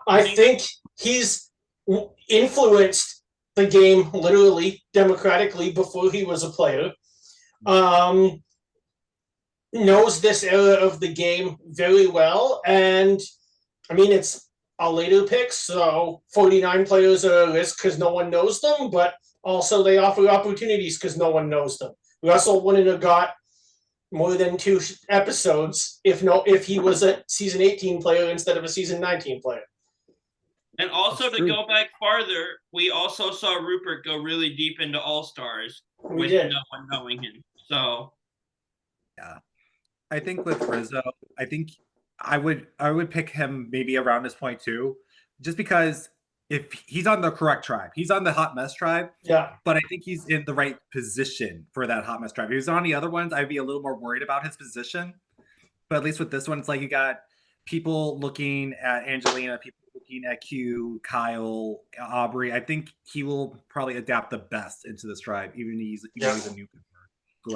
I think he's influenced the game literally democratically before he was a player. Knows this era of the game very well. And I mean, it's a later pick, so 49 players are a risk because no one knows them, but also they offer opportunities because no one knows them. Russell wouldn't have got more than 2 episodes if he was a season 18 player instead of a season 19 player. And also to go back farther, we also saw Rupert go really deep into All-Stars with no one knowing him. So yeah. I think with Rizzo, I think I would pick him maybe around this point too, just because if he's on the correct tribe, he's on the hot mess tribe. Yeah. But I think he's in the right position for that hot mess tribe. If he was on the other ones, I'd be a little more worried about his position. But at least with this one, it's like you got people looking at Angelina, people looking at Q, Kyle, Aubrey. I think he will probably adapt the best into this tribe, even he's a newcomer.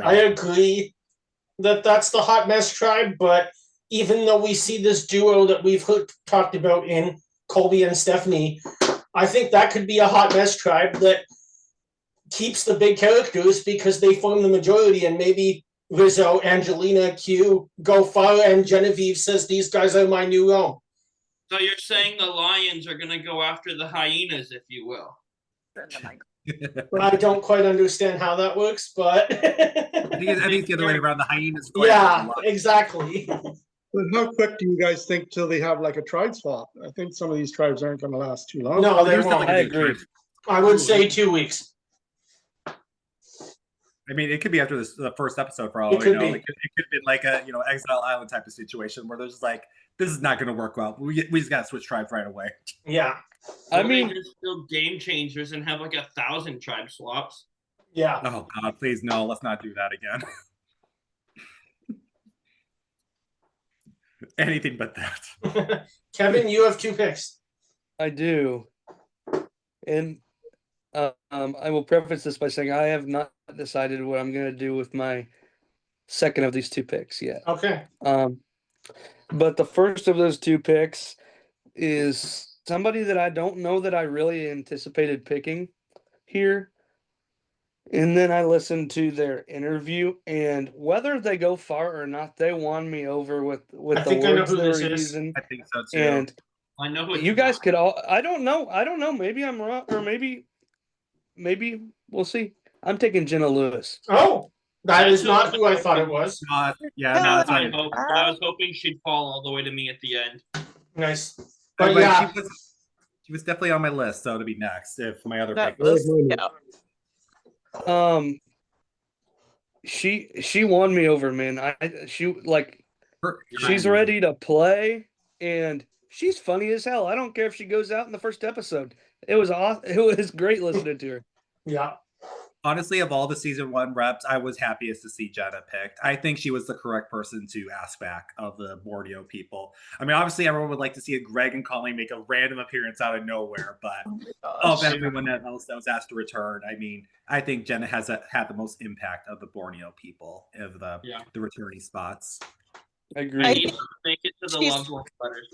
I agree that that's the hot mess tribe, but even though we see this duo that we've talked about in Colby and Stephanie, I think that could be a hot mess tribe that keeps the big characters because they form the majority, and maybe Rizzo, Angelina, Q go far, and Genevieve says these guys are my new Rome. So you're saying the lions are going to go after the hyenas, if you will. I don't quite understand how that works, but I think it's the other way around. The hyenas. Yeah, exactly. But how quick do you guys think till they have like a tribe swap? I think some of these tribes aren't going to last too long. No, they won't. I agree. I would say 2 weeks. I mean, it could be after the first episode for all we know. It could have been like a Exile Island type of situation where there's just like, this is not going to work well. We just got to switch tribes right away. Yeah. I mean, they're still game changers and have like 1,000 tribe swaps. Yeah. Oh God, please no, let's not do that again. Anything but that. Kevin, you have 2 picks. I do. And I will preface this by saying I have not decided what I'm going to do with my second of these 2 picks yet. Okay. But the first of those 2 picks is somebody that I don't know that I really anticipated picking here. And then I listened to their interview, and whether they go far or not, they won me over with the words they were using. I think so too. And I know who you guys could all. I don't know. Maybe I'm wrong, or maybe we'll see. I'm taking Jenna Lewis. Oh, that is not who I thought it was. Yeah, no, that's I was hoping she'd fall all the way to me at the end. Nice. But But yeah, she was definitely on my list, so to be next if my other That pick was. was, yeah. She won me over, man. She's ready to play, and she's funny as hell. I don't care if she goes out in the first episode. It was awesome. It was great listening to her. yeah. Honestly, of all the season 1 reps, I was happiest to see Jenna picked. I think she was the correct person to ask back of the Borneo people. I mean, obviously, everyone would like to see a Greg and Colleen make a random appearance out of nowhere, but of everyone else that was asked to return, I mean, I think Jenna has had the most impact of the Borneo people of the returning spots. I agree. I need to make it to the loved one letters.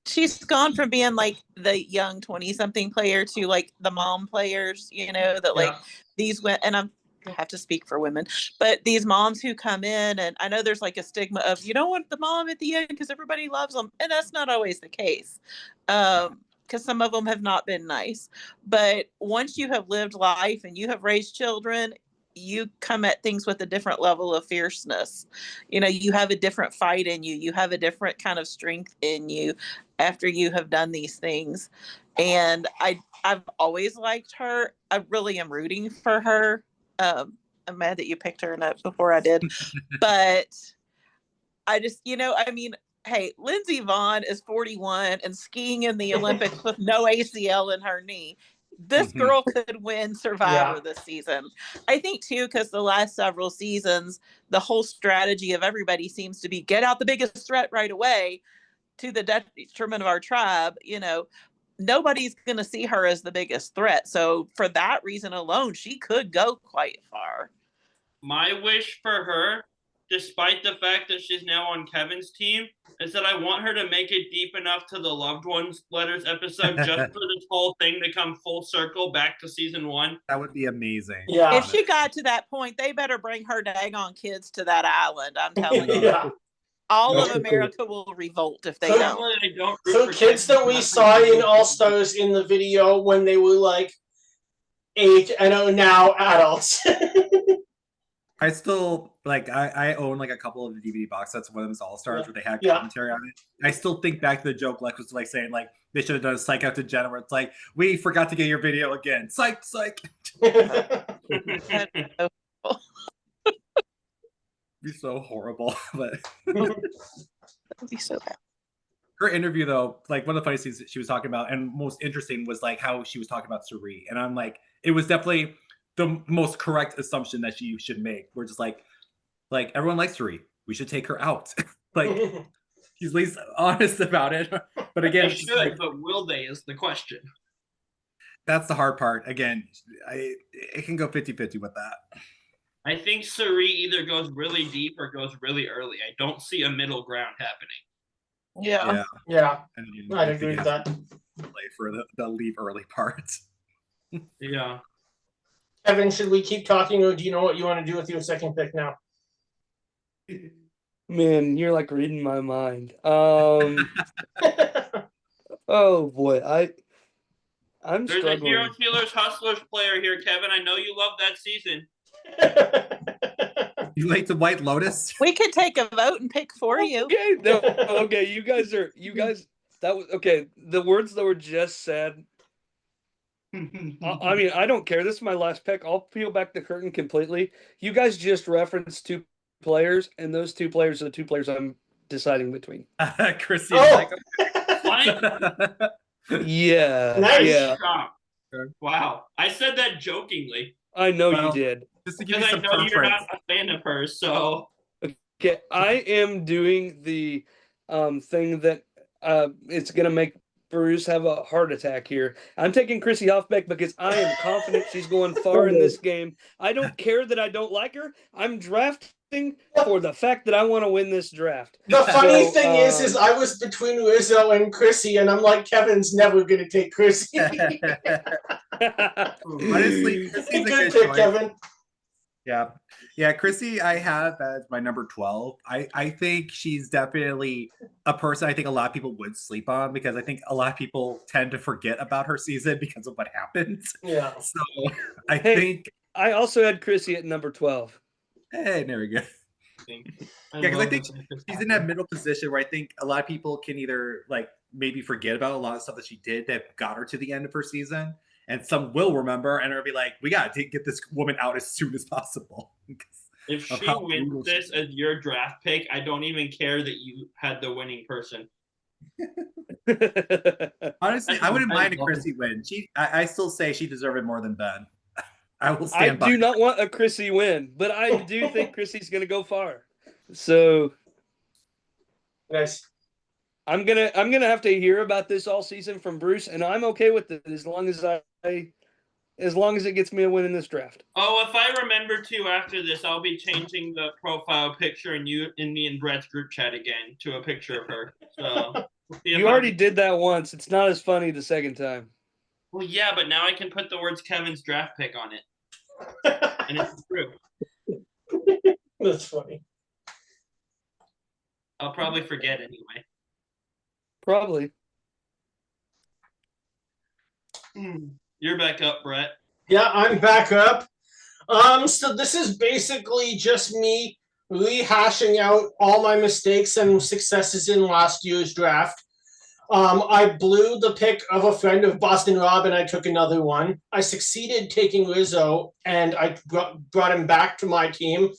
She's gone from being like the young 20-something player to like the mom players, that like these went, and I have to speak for women, but these moms who come in, and I know there's like a stigma of you don't want the mom at the end because everybody loves them, and that's not always the case, because some of them have not been nice. But once you have lived life and you have raised children, you come at things with a different level of fierceness. You have a different fight in you. You have a different kind of strength in you after you have done these things. And I've always liked her. I really am rooting for her. I'm mad that you picked her before I did. But I just, hey, Lindsey Vonn is 41 and skiing in the Olympics with no ACL in her knee. This girl could win Survivor this season. I think, too, because the last several seasons, the whole strategy of everybody seems to be get out the biggest threat right away to the detriment of our tribe. Nobody's going to see her as the biggest threat. So for that reason alone, she could go quite far. My wish for her, despite the fact that she's now on Kevin's team, is that I want her to make it deep enough to the loved ones letters episode just for this whole thing to come full circle back to season 1. That would be amazing. Yeah. If she got to that point, they better bring her daggone kids to that island. I'm telling you. All of America will revolt if they don't. So kids that we saw in All Stars in the video when they were like 8 and are now adults. I still I own like a couple of the DVD box sets. One of them is All Stars where they had commentary on it. I still think back to the joke Lex was like saying like they should have done a psych out to Jenna where it's like we forgot to get your video again. Psych. Be so horrible, but that'd be so bad. Her interview though, like one of the funny things that she was talking about and most interesting was like how she was talking about Suri, and I'm like, it was definitely the most correct assumption that she should make. We're just like everyone likes Suri, we should take her out. Like she's at least honest about it. But again, but will they is the question. That's the hard part. Again, it can go 50-50 with that. I think Suri either goes really deep or goes really early. I don't see a middle ground happening. Yeah. I'd agree with that. Play for the leave early part. Yeah. Evan, should we keep talking, or do you know what you want to do with your second pick now? Man, you're like reading my mind. Oh boy, I'm There's struggling. a Hero Stealers Hustlers player here, Kevin. I know you love that season. You like the White Lotus? We could take a vote and pick for you. Okay, okay, you guys. That was okay. The words that were just said. I mean, I don't care. This is my last pick. I'll peel back the curtain completely. You guys just referenced 2 players, and those 2 players are the 2 players I'm deciding between. Chrissy. Yeah. Nice. Yeah. Wow. I said that jokingly. I know you did. Just to give you Because I some know you're preference. not a fan of hers, so. Okay, I am doing the thing that it's gonna make Bruce have a heart attack here. I'm taking Chrissy Hoffbeck because I am confident she's going far in this game. I don't care that I don't like her. I'm drafting for the fact that I want to win this draft. The funny thing is I was between Rizzo and Chrissy, and I'm like, Kevin's never going to take Chrissy. Honestly, Chrissy's a Good good pick, choice. Kevin. Yeah, Chrissy, I have as my number 12. I think she's definitely a person I think a lot of people would sleep on because I think a lot of people tend to forget about her season because of what happened. Yeah. So I think I also had Chrissy at number 12. hey, there we go. amazing. Yeah, because I love think this interest. she's in that middle position where I think a lot of people can either like maybe forget about a lot of stuff that she did that got her to the end of her season, and some will remember and it'll be like, we got to get this woman out as soon as possible. If of she how wins brutal she this is. as your draft pick, I don't even care that you had the winning person. Honestly, I wouldn't I mind a love Chrissy win. I still say she deserved it more than Ben. I will I stand by. do not want a Chrissy win, but I do think Chrissy's going to go far. So Nice. I'm gonna have to hear about this all season from Bruce, and I'm okay with it as long as it gets me a win in this draft. Oh, if I remember to after this, I'll be changing the profile picture in me and Brett's group chat again to a picture of her. So we'll see if You already did that once. It's not as funny the second time. Well, yeah, but now I can put the words Kevin's draft pick on it, and it's true. That's funny. I'll probably forget anyway. Probably. You're back up, Brett. Yeah, I'm back up. So this is basically just me rehashing out all my mistakes and successes in last year's draft. I blew the pick of a friend of Boston Rob, and I took another one. I succeeded taking Rizzo, and I brought him back to my team.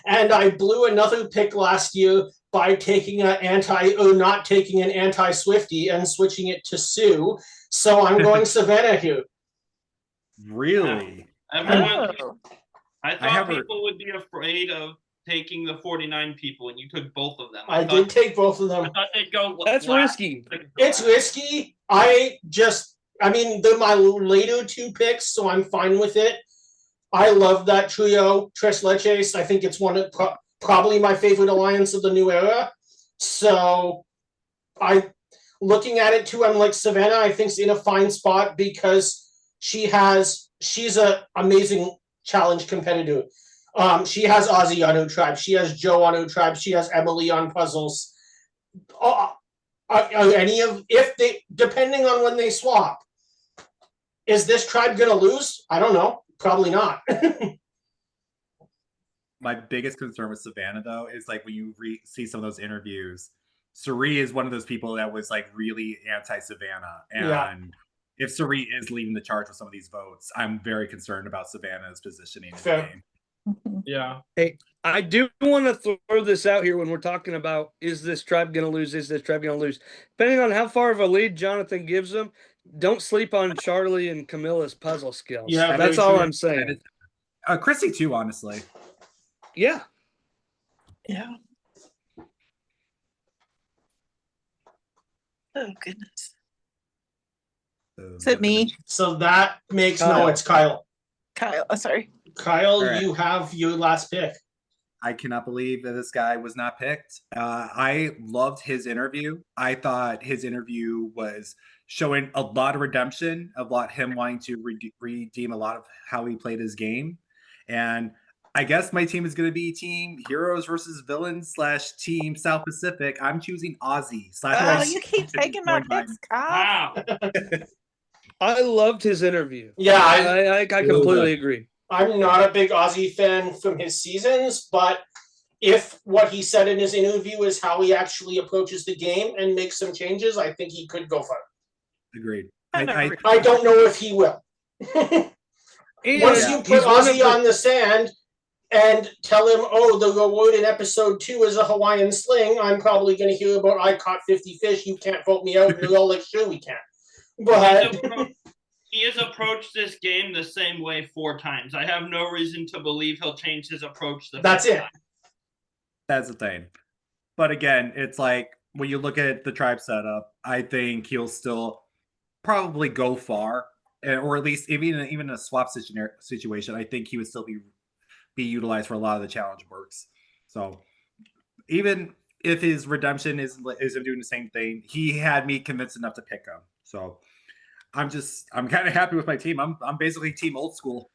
And I blew another pick last year by taking not taking an anti-Swifty and switching it to Sue. So I'm going Savannah here. Really? Everyone, Oh. I I thought have her- people would be afraid of taking the 49 people, and you took both of them. I did take both of I them. thought they'd go. That's last. risky. It's risky. They're my later two picks, so I'm fine with it. I love that trio, Tres Leches. I think it's one of probably my favorite alliance of the new era. So looking at it too, I'm like Savannah, I think's in a fine spot because she's a amazing challenge competitor. She has Ozzy on her tribe. She has Joe on her tribe. She has Emily on puzzles. Depending on when they swap, is this tribe gonna lose? I don't know. Probably not. My biggest concern with Savannah, though, is like when you see some of those interviews, Suri is one of those people that was like really anti-Savannah. And Yeah. if Suri is leading the charge with some of these votes, I'm very concerned about Savannah's positioning in Fair. the game. Yeah. Hey, I do want to throw this out here when we're talking about is this tribe going to lose? Is this tribe going to lose? Depending on how far of a lead Jonathan gives them, don't sleep on Charlie and Camilla's puzzle skills. Yeah, that's very all true. I'm saying. Chrissy, too, honestly. Yeah. Yeah. Oh goodness. Is it me, So that makes Kyle. it's Kyle. Kyle? Oh, sorry. Kyle, All right. you have your last pick. I cannot believe that this guy was not picked. I loved his interview. I thought his interview was showing a lot of redemption, him wanting to redeem a lot of how he played his game. And I guess my team is going to be Team Heroes versus Villains / Team South Pacific. I'm choosing Ozzy. Oh, you keep taking my picks, Kyle. Wow. I loved his interview. Yeah, I completely agree. I'm not a big Ozzy fan from his seasons, but if what he said in his interview is how he actually approaches the game and makes some changes, I think he could go far. Agreed. I I don't know if he will. And Once you put he's one of Ozzy on the sand and tell him, oh, the reward in episode 2 is a Hawaiian sling, I'm probably going to hear about I caught 50 fish, you can't vote me out, and they're all like, sure we can. But He has approached this game the same way 4 times. I have no reason to believe he'll change his approach the that's fifth it. time. That's the thing. But again, it's like when you look at the tribe setup, I think he'll still probably go far, or at least even in a swap situation, I think he would still be utilized for a lot of the challenge works. So even if his redemption isn't doing the same thing, he had me convinced enough to pick him. So I'm kind of happy with my team. I'm basically team old school.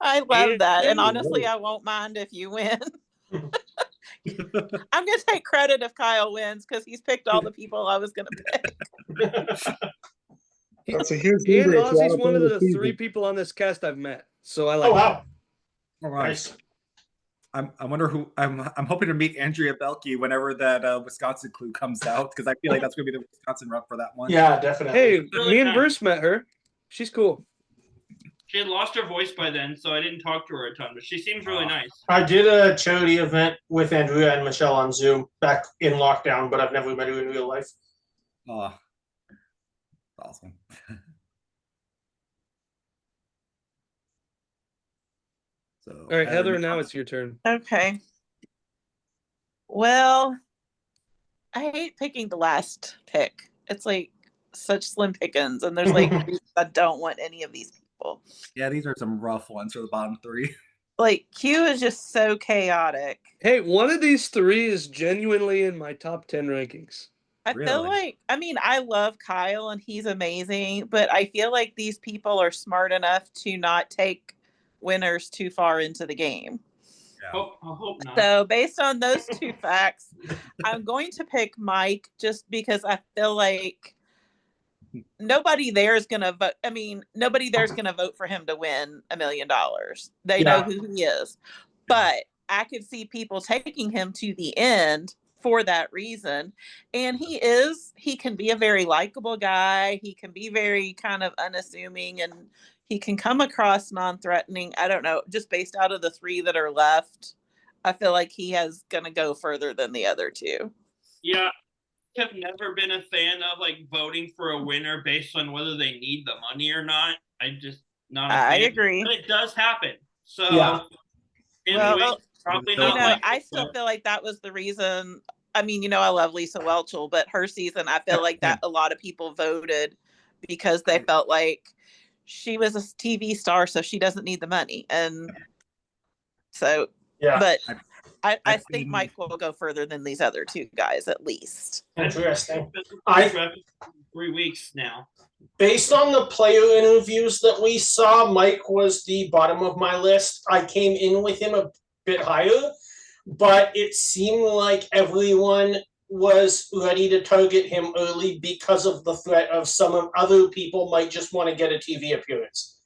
I love that, and Yeah. honestly, I won't mind if you win. I'm gonna take credit if Kyle wins because he's picked all the people I was gonna pick. That's a huge And leader if Ozzy's Jonathan one of the receives 3 it. people on this cast I've met. So I like Oh, wow. All right. Nice. I wonder who I'm hoping to meet Andrea Belke whenever that Wisconsin clue comes out, because I feel like that's gonna be the Wisconsin rep for that one. Yeah, definitely. Hey, Really me and nice. Bruce met her. She's cool. She had lost her voice by then, so I didn't talk to her a ton, but she seems really nice. I did a charity event with Andrea and Michelle on Zoom back in lockdown, but I've never met her in real life. Oh, awesome. So, All right, Heather, now it's your turn. Okay. Well, I hate picking the last pick. It's like such slim pickings, and there's like I don't want any of these people. Yeah, these are some rough ones for the bottom three. Like Q is just so chaotic. Hey, one of these three is genuinely in my top 10 rankings. I feel Really? like, I mean, I love Kyle and he's amazing, but I feel like these people are smart enough to not take winners too far into the game. Yeah. I hope not. So, based on those two facts, I'm going to pick Mike just because I feel like nobody there is going to vote. I mean, nobody there is going to vote for him to win $1 million. They know who he is. But I could see people taking him to the end for that reason. And he can be a very likable guy. He can be very kind of unassuming, and he can come across non-threatening. I don't know, just based out of the three that are left, I feel like he is going to go further than the other two. Yeah, I've never been a fan of like voting for a winner based on whether they need the money or not. I'm just not a fan. I agree. But it does happen. So Yeah. probably not. You know, I still feel like that was the reason. I mean, you know, I love Lisa Welchel, but her season, I feel like that a lot of people voted because they felt like she was a TV star, so she doesn't need the money. And so, Yeah. but I think Mike will go further than these other two guys, at least. Interesting. 3 weeks now. Based on the player interviews that we saw, Mike was the bottom of my list. I came in with him a bit higher, but it seemed like everyone was ready to target him early because of the threat of some of other people might just want to get a TV appearance.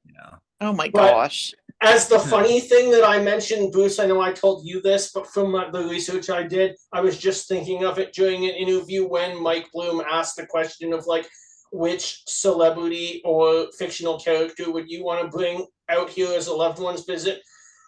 Yeah. Oh my But gosh. as the funny thing that I mentioned, Bruce, I know I told you this, but from the research I did, I was just thinking of it during an interview when Mike Bloom asked the question of like, which celebrity or fictional character would you want to bring out here as a loved one's visit?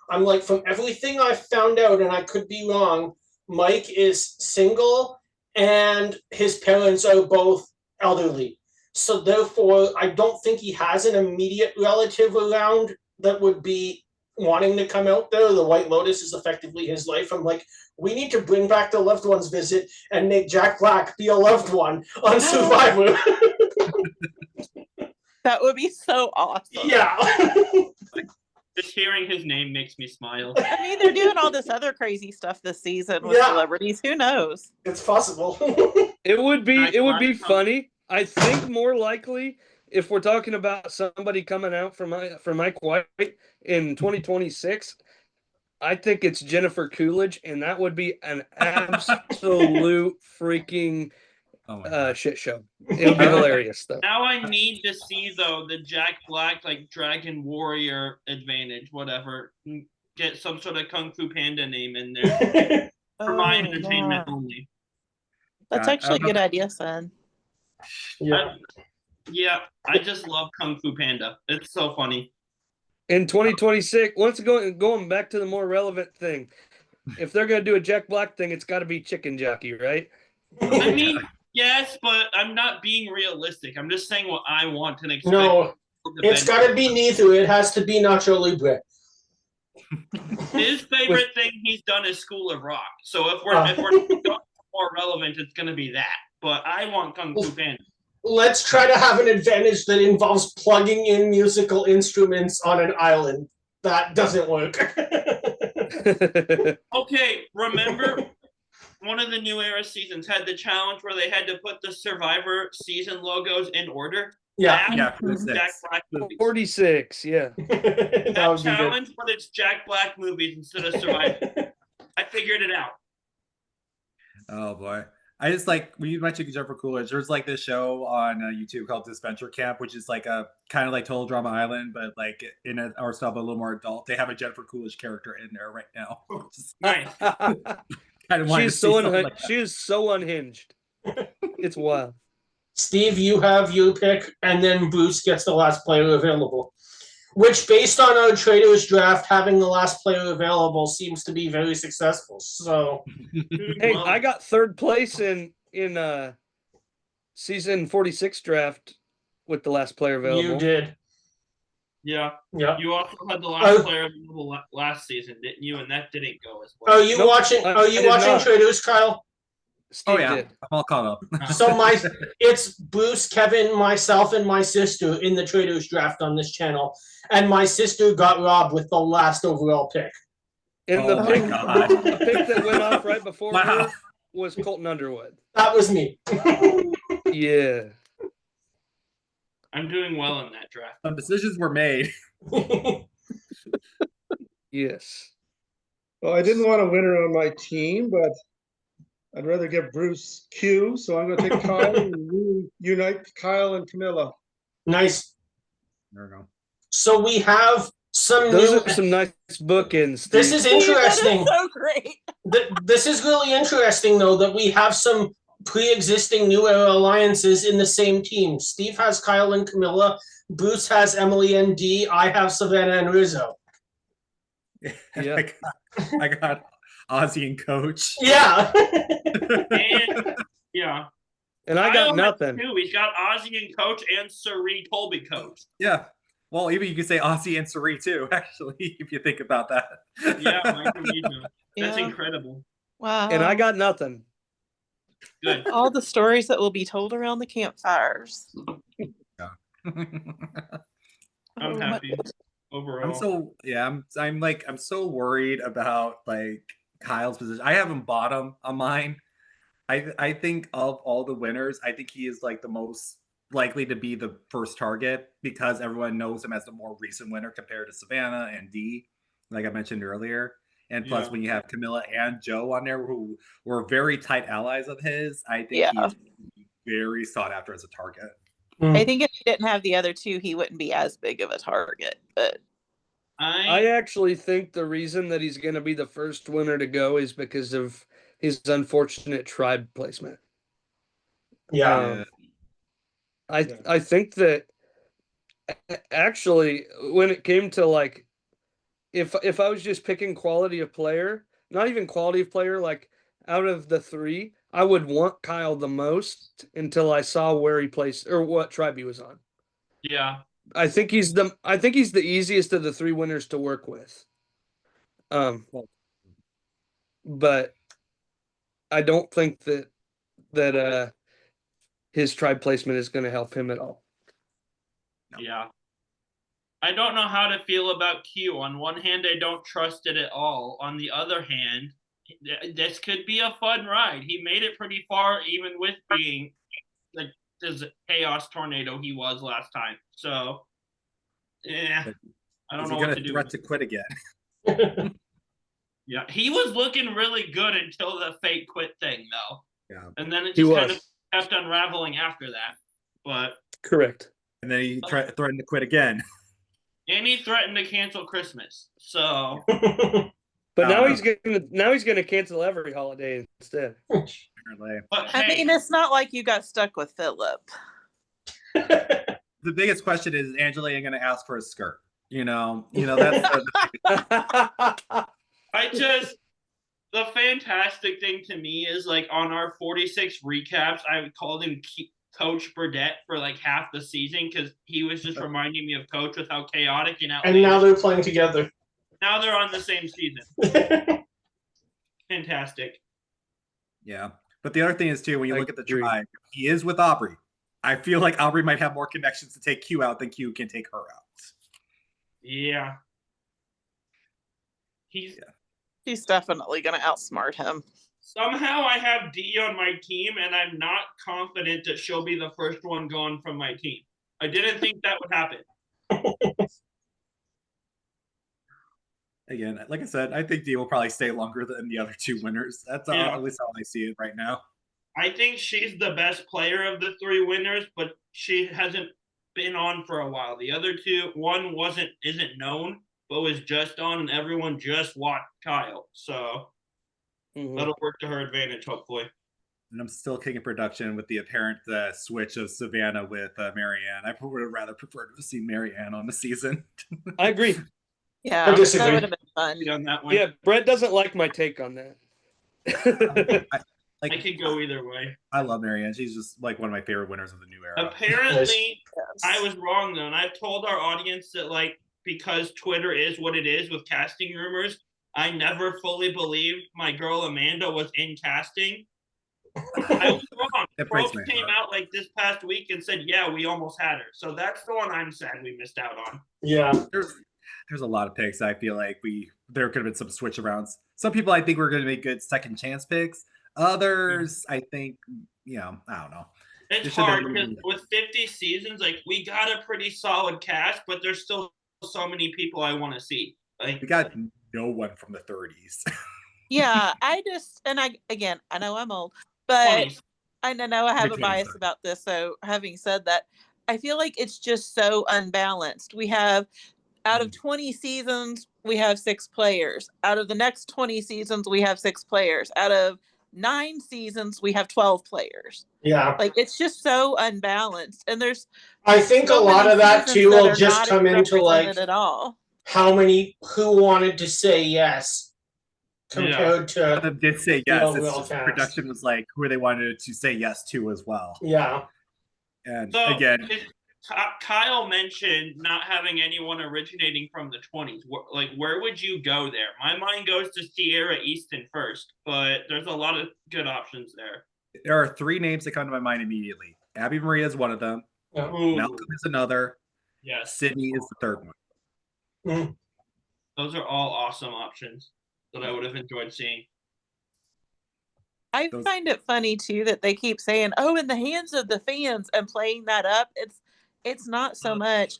I'm like, from everything I've found out, and I could be wrong, Mike is single and his parents are both elderly. So therefore, I don't think he has an immediate relative around that would be wanting to come out there. The White Lotus is effectively his life. I'm like, we need to bring back the loved ones visit and make Jack Black be a loved one on Survivor. That would be so awesome. Yeah. Just hearing his name makes me smile. I mean, they're doing all this other crazy stuff this season with celebrities. Who knows? It's possible. It would be funny. I think more likely if we're talking about somebody coming out for Mike White in 2026, I think it's Jennifer Coolidge, and that would be an absolute freaking shit show. It would be hilarious, though. Now I need to see, though, the Jack Black, like, Dragon Warrior advantage, whatever. Get some sort of Kung Fu Panda name in there. For my entertainment only. That's actually a good idea, son. Yeah. I just love Kung Fu Panda. It's so funny. In 2026, once going back to the more relevant thing, if they're going to do a Jack Black thing, it's got to be Chicken Jockey, right? I mean, yes, but I'm not being realistic. I'm just saying what I want and expect. No, it's got to be neither. It has to be Nacho Libre. His favorite thing he's done is School of Rock. So if we're more relevant, it's going to be that. But I want Kung Fu Panda. Let's try to have an advantage that involves plugging in musical instruments on an island. That doesn't work. Okay, remember one of the New Era seasons had the challenge where they had to put the Survivor season logos in order? Yeah. Jack Black movies. 46, yeah. That challenge, but it's Jack Black movies instead of Survivor. I figured it out. Oh boy. I just like when you mentioned Jennifer Coolidge. There's like this show on YouTube called Dispenser Camp, which is like a kind of like Total Drama Island, but like in our stuff a little more adult. They have a Jennifer Coolidge character in there right now. Just Nice. kind of wanted to She's see so something like that. she is so unhinged. It's wild. Steve, you have your pick, and then Bruce gets the last player available. Which, based on our traders draft, having the last player available seems to be very successful. So, Hey, Well, I got third place in season 46 draft with the last player available. you did. yeah. Yeah. You also had the last player available last season, didn't you? And that didn't go as well. Are you Nope, watching? I Are you did watching not. traders, Kyle? Steve Oh yeah, did. I'm all caught up. So it's Bruce, Kevin, myself, and my sister in the traders draft on this channel, and my sister got robbed with the last overall pick. And Oh my God. the pick that went off right before Wow. her was Colton Underwood. That was me. Yeah. I'm doing well in that draft. Some decisions were made. Yes. Well, I didn't want a winner on my team, but I'd rather give Bruce Q, so I'm gonna take Kyle and unite Kyle and Camilla. Nice. There we go. So we have some Those new. are some nice bookends. This Steve. is Steve, that interesting. is so great. This is really interesting, though, that we have some pre-existing New Era alliances in the same team. Steve has Kyle and Camilla. Bruce has Emily and Dee. I have Savannah and Rizzo. Yeah. I got Ozzy and Coach. Yeah. And yeah. And I Kyle got has nothing. two. He's got Ozzy and coach and Sari Colby coach. Yeah. Well, even you could say Ozzy and Sari too, actually, if you think about that. Yeah, Mike and Nino. That's Yeah. incredible. Wow. And I got nothing. Good. all the stories that will be told around the campfires. I'm Oh, my- happy overall. I'm so worried about like Kyle's position. I have him bottom on mine. I think of all the winners, I think he is like the most likely to be the first target because everyone knows him as the more recent winner compared to Savannah and Dee, like I mentioned earlier. And plus, Yeah. when you have Camilla and Joe on there, who were very tight allies of his, I think Yeah. he's very sought after as a target. I think if he didn't have the other two, he wouldn't be as big of a target. But I actually think the reason that he's going to be the first winner to go is because of his unfortunate tribe placement. Yeah. I think that actually when it came to like if I was just picking quality of player, not even quality of player, like out of the three, I would want Kyle the most until I saw where he placed or what tribe he was on. Yeah. I think he's the easiest of the three winners to work with. But I don't think that his tribe placement is going to help him at all. No. Yeah. I don't know how to feel about Q. On one hand, I don't trust it at all. On the other hand, this could be a fun ride. He made it pretty far, even with being like this chaos tornado he was last time. So, yeah, I don't know what to do. Threat to quit again. Yeah, he was looking really good until the fake quit thing, though. Yeah. And then it He just kind was. of kept unraveling after that. But Correct. And then he threatened to quit again. and he threatened to cancel Christmas. So But now he's gonna cancel every holiday instead. Apparently. but I hey, mean, it's not like you got stuck with Philip. The biggest question is Angela going to ask for a skirt? You know that's the fantastic thing to me is like on our 46 recaps, I called him Coach Burdette for like half the season because he was just reminding me of Coach with how chaotic and And now they're playing together. Now they're on the same season. Fantastic. Yeah. But the other thing is too, when you I look at the agree. tribe, he is with Aubrey. I feel like Aubrey might have more connections to take Q out than Q can take her out. Yeah. She's definitely going to outsmart him. Somehow I have D on my team, and I'm not confident that she'll be the first one gone from my team. I didn't think that would happen. Again, like I said, I think D will probably stay longer than the other two winners. That's Yeah. at least how I see it right now. I think she's the best player of the three winners, but she hasn't been on for a while. The other two, one isn't known, but was just on, and everyone just watched Kyle. So that'll work to her advantage, hopefully. And I'm still kicking production with the apparent switch of Savannah with Marianne. I would have rather preferred to see Marianne on the season. I agree. Yeah, I that disagree. would have been fun. On that one. Yeah, Brett doesn't like my take on that. I could go either way. I love Marianne. She's just like one of my favorite winners of the new era. Apparently, Yes. I was wrong though, and I've told our audience that like because Twitter is what it is with casting rumors, I never fully believed my girl Amanda was in casting. I was wrong. Probst came out like this past week and said, "Yeah, we almost had her." So that's the one I'm sad we missed out on. Yeah. There's a lot of picks. I feel like there could have been some switch arounds. Some people I think were going to make good second chance picks. Others, I think, I don't know. It's hard because with 50 seasons, like we got a pretty solid cast, but there's still so many people I want to see. Like we got no one from the 30s. Yeah, I know I'm old, but 20s. I know I have a Mid-20s, bias sorry. about this. So having said that, I feel like it's just so unbalanced. We have out of 20 seasons, we have 6 players. Out of the next 20 seasons, we have 6 players. Out of 9 seasons, we have 12 players. Yeah. Like it's just so unbalanced. And there's I think a so lot many of that seasons too that will are just not come into like represented at all. who wanted to say yes compared Some of to them did say the yes. overall It's just cast. production was like who they wanted to say yes to as well. Yeah. And So again, Kyle mentioned not having anyone originating from the 20s. Like, where would you go there? My mind goes to Sierra Easton first, but there's a lot of good options there. there are 3 names that come to my mind immediately. Abby Maria is one of them. Yeah. Malcolm is another. Yes. Sydney is the third one. Those are all awesome options that I would have enjoyed seeing. I find it funny too that they keep saying, "Oh, in the hands of the fans," and playing that up. It's not so much.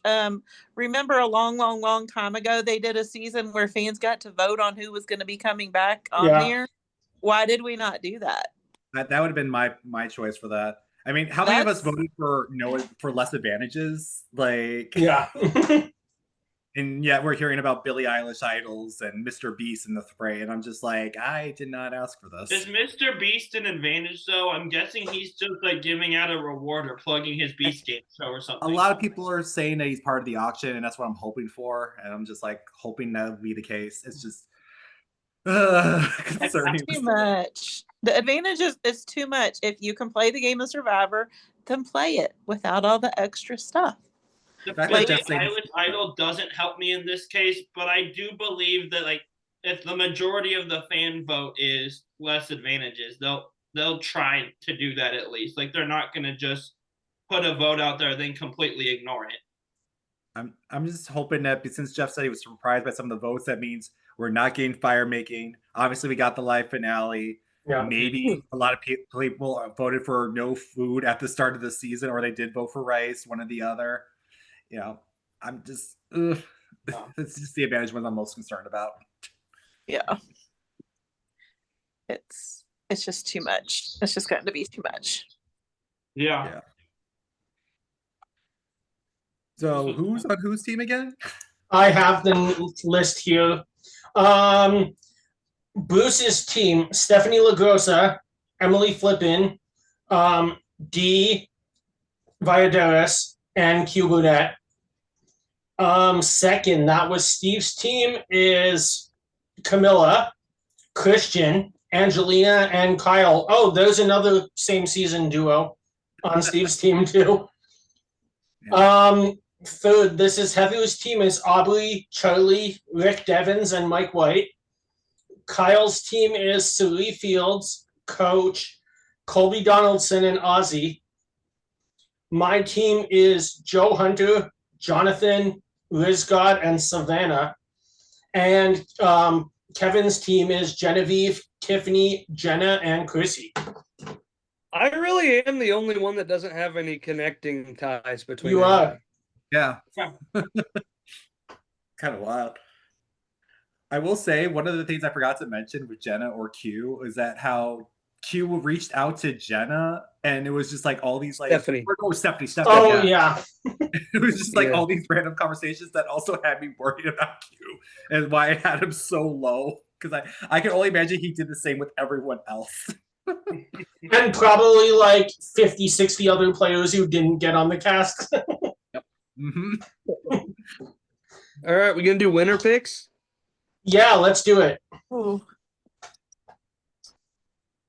Remember a long time ago, they did a season where fans got to vote on who was going to be coming back on here. Why did we not do that? That would have been my choice for that. I mean, how many of us voted for less advantages? Like, Yeah. and yet we're hearing about Billie Eilish idols and Mr. Beast in the fray, and I'm just like, I did not ask for this. Is Mr. Beast an advantage though? I'm guessing he's just like giving out a reward or plugging his Beast game show or something. A lot of people are saying that he's part of the auction, and that's what I'm hoping for. And I'm just like hoping that would be the case. It's just concerning. Too much. The advantage is too much. If you can play the game of Survivor, then play it without all the extra stuff. The Billie Eilish idol doesn't help me in this case, but I do believe that like if the majority of the fan vote is less advantages, they'll try to do that at least. Like they're not going to just put a vote out there then completely ignore it. I'm just hoping that since Jeff said he was surprised by some of the votes, that means we're not getting fire making. Obviously, we got the live finale. Yeah. Maybe a lot of people voted for no food at the start of the season, or they did vote for rice, one or the other. I'm just it's just the advantage ones I'm most concerned about. Yeah. It's just too much. It's just gotten to be too much. Yeah. So who's on whose team again? I have the list here. Bruce's team: Stephanie LaGrossa, Emily Flippin, D. Valladares, and Q Burnett. Second, that was Steve's team, is Camilla, Christian, Angelina, and Kyle. Oh, there's another same season duo on Steve's team too. Yeah. Third, this is Heather's team, is Aubrey, Charlie, Rick Devins, and Mike White. Kyle's team is Celie Fields, Coach, Colby Donaldson, and Ozzy. My team is Joe Hunter, Jonathan, Liz God, and Savannah. And Kevin's team is Genevieve, Tiffany, Jenna, and Chrissy. I really am the only one that doesn't have any connecting ties between you. Are. Yeah. Kind of wild. I will say one of the things I forgot to mention with Jenna or Q is that how Q reached out to Jenna, and it was just like all these like Stephanie. Stephanie. Oh yeah. It was just like Yeah. all these random conversations that also had me worried about Q and why I had him so low. Because I can only imagine he did the same with everyone else. And probably like 50, 60 other players who didn't get on the cast. Mm-hmm. All right, we gonna do winner picks? Yeah, let's do it. Ooh.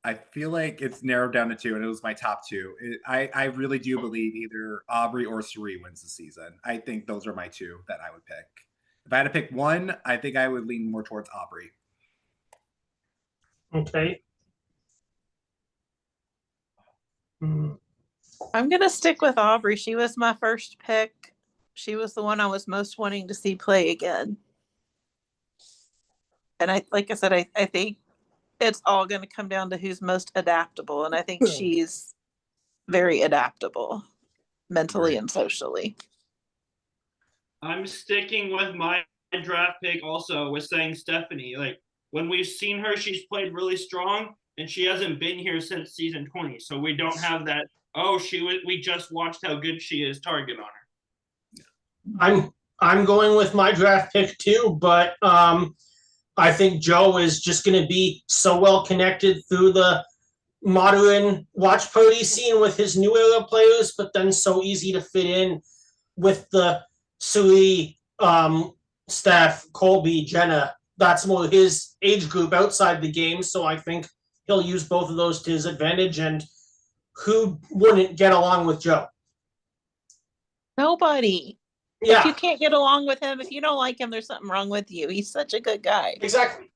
I feel like it's narrowed down to two, and it was my top two. I really do believe either Aubrey or Suri wins the season. I think those are my two that I would pick. If I had to pick one, I think I would lean more towards Aubrey. Okay. I'm gonna stick with Aubrey. She was my first pick. She was the one I was most wanting to see play again. And like I said, I think it's all going to come down to who's most adaptable. And I think she's very adaptable mentally and socially. I'm sticking with my draft pick also with saying Stephanie. Like, when we've seen her, she's played really strong, and she hasn't been here since season 20. So we don't have that, we just watched how good she is target on her. I'm going with my draft pick too, but I think Joe is just going to be so well connected through the modern watch party scene with his new era players, but then so easy to fit in with the Suri, Steph, Colby, Jenna. That's more his age group outside the game, so I think he'll use both of those to his advantage. And who wouldn't get along with Joe? Nobody. Yeah. If you can't get along with him, if you don't like him, there's something wrong with you. He's such a good guy. Exactly.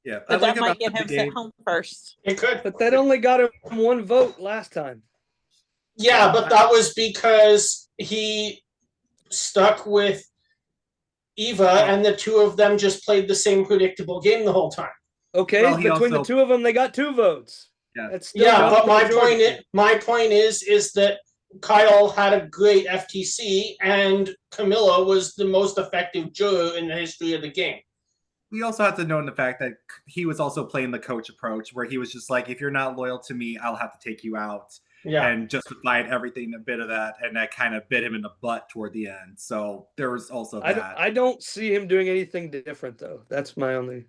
Yeah, But that might get him sent home first. It could. But that only got him one vote last time. Yeah, but that was because he stuck with Eva, and the two of them just played the same predictable game the whole time. Okay, Well, he between the also- two of them, they got 2 votes. Yeah. That's still Yeah, not but the my majority. point is that Kyle had a great FTC, and Camilla was the most effective juror in the history of the game. We also have to know in the fact that he was also playing the coach approach, where he was just like, if you're not loyal to me, I'll have to take you out. Yeah. And justified everything, a bit of that, and that kind of bit him in the butt toward the end. So there was also that. I don't see him doing anything different, though. That's my only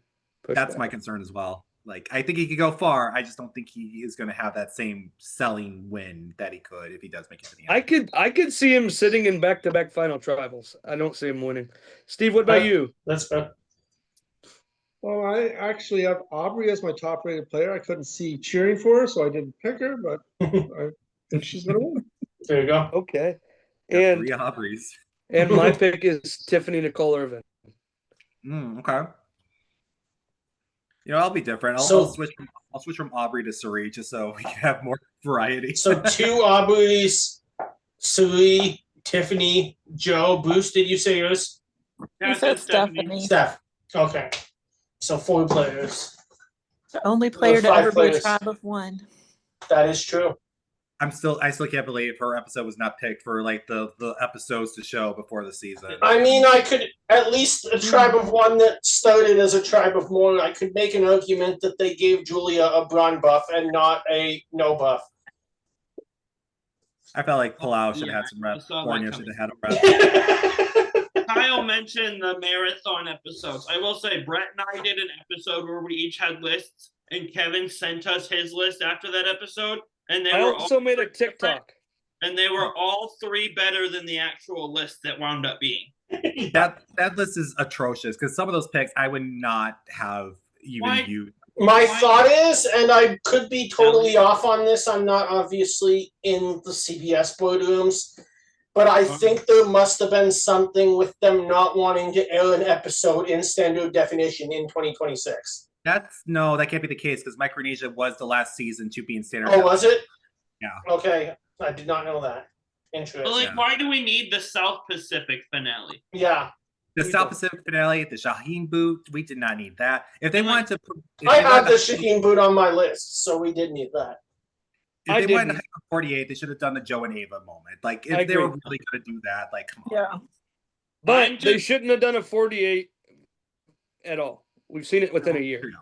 pushback. That's my concern as well. Like, I think he could go far. I just don't think he is going to have that same selling win that he could if he does make it to the end. I could see him sitting in back-to-back final tribals. I don't see him winning. Steve, what about you? That's good. Well, I actually have Aubrey as my top-rated player. I couldn't see cheering for her, so I didn't pick her, but I think she's going to win. There you go. Okay. Got And 3 Aubreys. and my pick is Tiffany Nicole Irvin. Okay. You know, I'll be different. So- I'll switch from Aubrey to Suri just so we can have more variety. So 2 Aubreys, Suri, Tiffany, Joe. Bruce, did you say yours? Yeah, He I said Stephanie. Stephanie. Steph. Okay. So 4 players. The only player to 5 ever be a players. tribe of one. That is true. I still can't believe her episode was not picked for like the episodes to show before the season. I mean, I could at least a tribe of one that started as a tribe of more. I could make an argument that they gave Julia a brawn buff and not a no buff. I felt like Palau should have had some I reps. saw that Borneo coming. should have had a rep. Kyle mentioned the marathon episodes. I will say, Brett and I did an episode where we each had lists, and Kevin sent us his list after that episode, and I also made a TikTok. and they were all 3 better than the actual list that wound up being. That list is atrocious because some of those picks I would not have even Why? used. My thought is, and I could be totally off on this, I'm not obviously in the CBS boardrooms, but I think there must have been something with them not wanting to air an episode in standard definition in 2026. That can't be the case because Micronesia was the last season to be in standard. Oh, was it? Yeah. Okay, I did not know that. Interesting. But like, Yeah. why do we need the South Pacific finale? Yeah. The South Pacific finale, the Shaheen boot, we did not need that. If they wanted to, if I they had wanted the to- Shaheen boot on my list, so we did need that. if I they wanted to didn't. have 48, they should have done the Joe and Ava moment. Like I if they were agree. really going to do that, like come on. Yeah. But Mine they just- shouldn't have done a 48 at all. We've seen it within a year.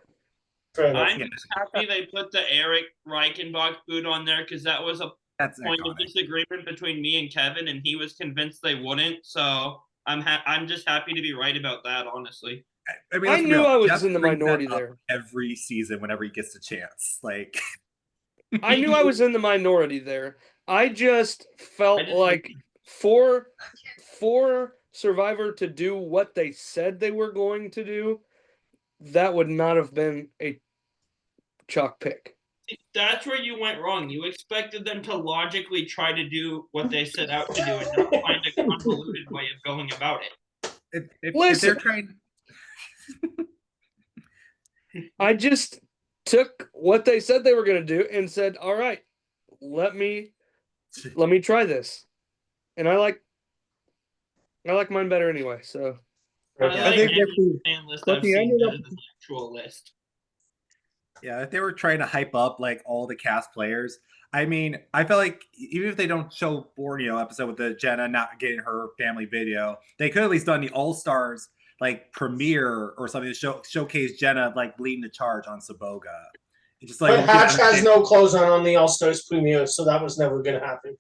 Fair enough. I'm just happy they put the Eric Reichenbach boot on there because that was a That's point of iconic. disagreement between me and Kevin, and he was convinced they wouldn't. So I'm just happy to be right about that, honestly. I mean, I let's be knew real. I was Jeff in the brings that minority up there. every season whenever he gets the chance. Like, I knew I was in the minority there. I just felt I didn't- like for Survivor to do what they said they were going to do, that would not have been a chalk pick. That's where you went wrong. You expected them to logically try to do what they set out to do and not find a convoluted way of going about it. if Listen. they're trying, I just took what they said they were going to do and said, "All right, let me try this." And I like mine better anyway. So I I like think any if the- fan list but I've the seen end of better than the actual list. yeah, if they were trying to hype up like all the cast players, I mean, I feel like even if they don't show Borneo episode with the Jenna not getting her family video, they could at least done the All Stars like premiere or something to showcase Jenna like leading the charge on Saboga. It's just like But Hatch has no clothes on the All Stars premiere, so that was never going to happen.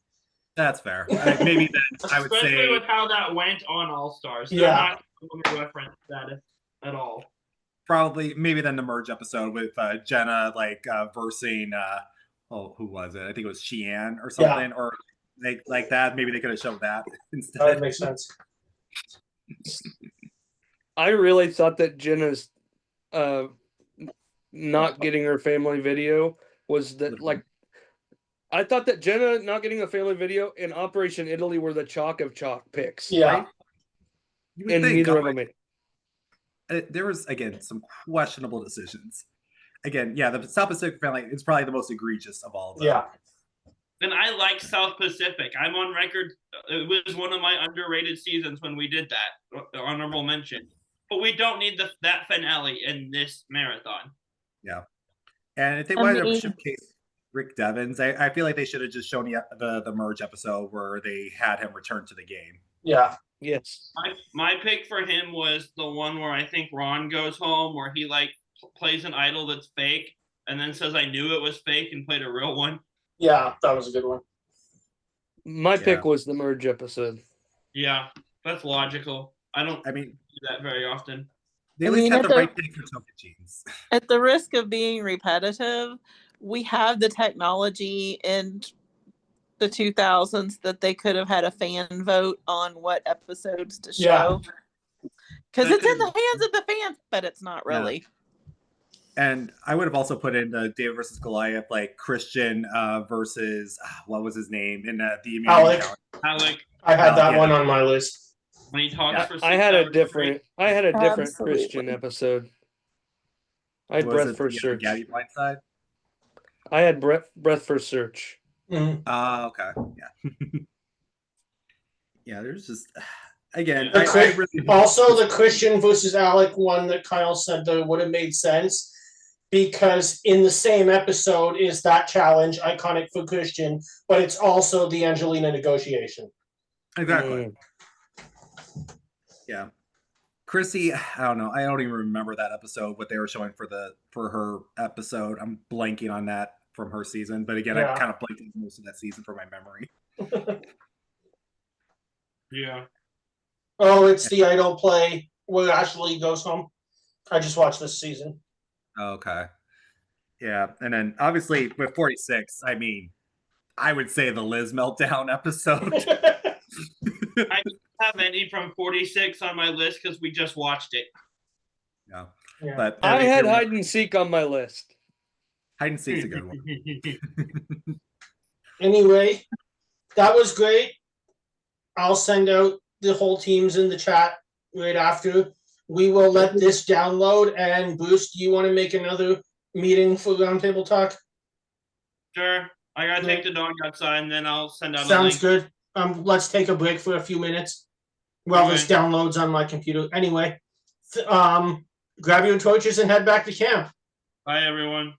That's fair. Maybe then I would Especially say with how that went on All Stars. They're Yeah. not going to reference that at all. probably maybe then the merge episode with Jenna like versing who was it? I think it was Sheehan or something, or like that. Maybe they could have shown that instead. That makes sense. I really thought that Jenna's not getting her family video was that like. I thought that Jenna not getting a family video and Operation Italy were the chalk of chalk picks. Yeah. Right? You would And think, neither of them made. There was again some questionable decisions. Again, yeah, the South Pacific family is probably the most egregious of all of them. Yeah. And I like South Pacific. I'm on record. It was one of my underrated seasons when we did that. Honorable mention. But we don't need that finale in this marathon. Yeah. And if they wanted to showcase Rick Devens, I feel like they should have just shown the merge episode where they had him return to the game. Yeah. Yes. My pick for him was the one where I think Ron goes home, where he like plays an idol that's fake and then says, "I knew it was fake," and played a real one. Yeah, that was a good one. My pick was the merge episode. Yeah, that's logical. I mean, do that very often. They at least had the right pick for Token Jeans. At the risk of being repetitive, we have the technology in the 2000s that they could have had a fan vote on what episodes to show. Because it's in the hands of the fans, but it's not really. Yeah. And I would have also put in the David versus Goliath, like Christian versus what was his name in the Alec. Alec. I had that one on my list. When he talks for 6 I had a hours different Absolutely. Christian episode. I had Was Breath it First Search. Gabby Blindside? I had Breath First Search. Mhm. Okay. Yeah. Yeah, there's just again Also the Christian versus Alec one that Kyle said that would have made sense because in the same episode is that challenge iconic for Christian, but it's also the Angelina negotiation. Exactly. Yeah. Chrissy, I don't know. I don't even remember that episode, what they were showing for her episode. I'm blanking on that from her season. But again, I kind of blanked on most of that season from my memory. Yeah. Oh, it's the idol play where Ashley goes home. I just watched this season. Okay. Yeah. And then obviously with 46, I mean, I would say the Liz meltdown episode. I don't have any from 46 on my list because we just watched it. Yeah. But I had hide and seek on my list. Hide and seek's a good one. Anyway, that was great. I'll send out the whole teams in the chat right after. We will let this download. And Bruce, do you want to make another meeting for Roundtable Talk? Sure. I gotta take the dog outside and then I'll send out Sounds a link. good. Let's take a break for a few minutes while this downloads on my computer. Anyway, grab your torches and head back to camp. Bye, everyone.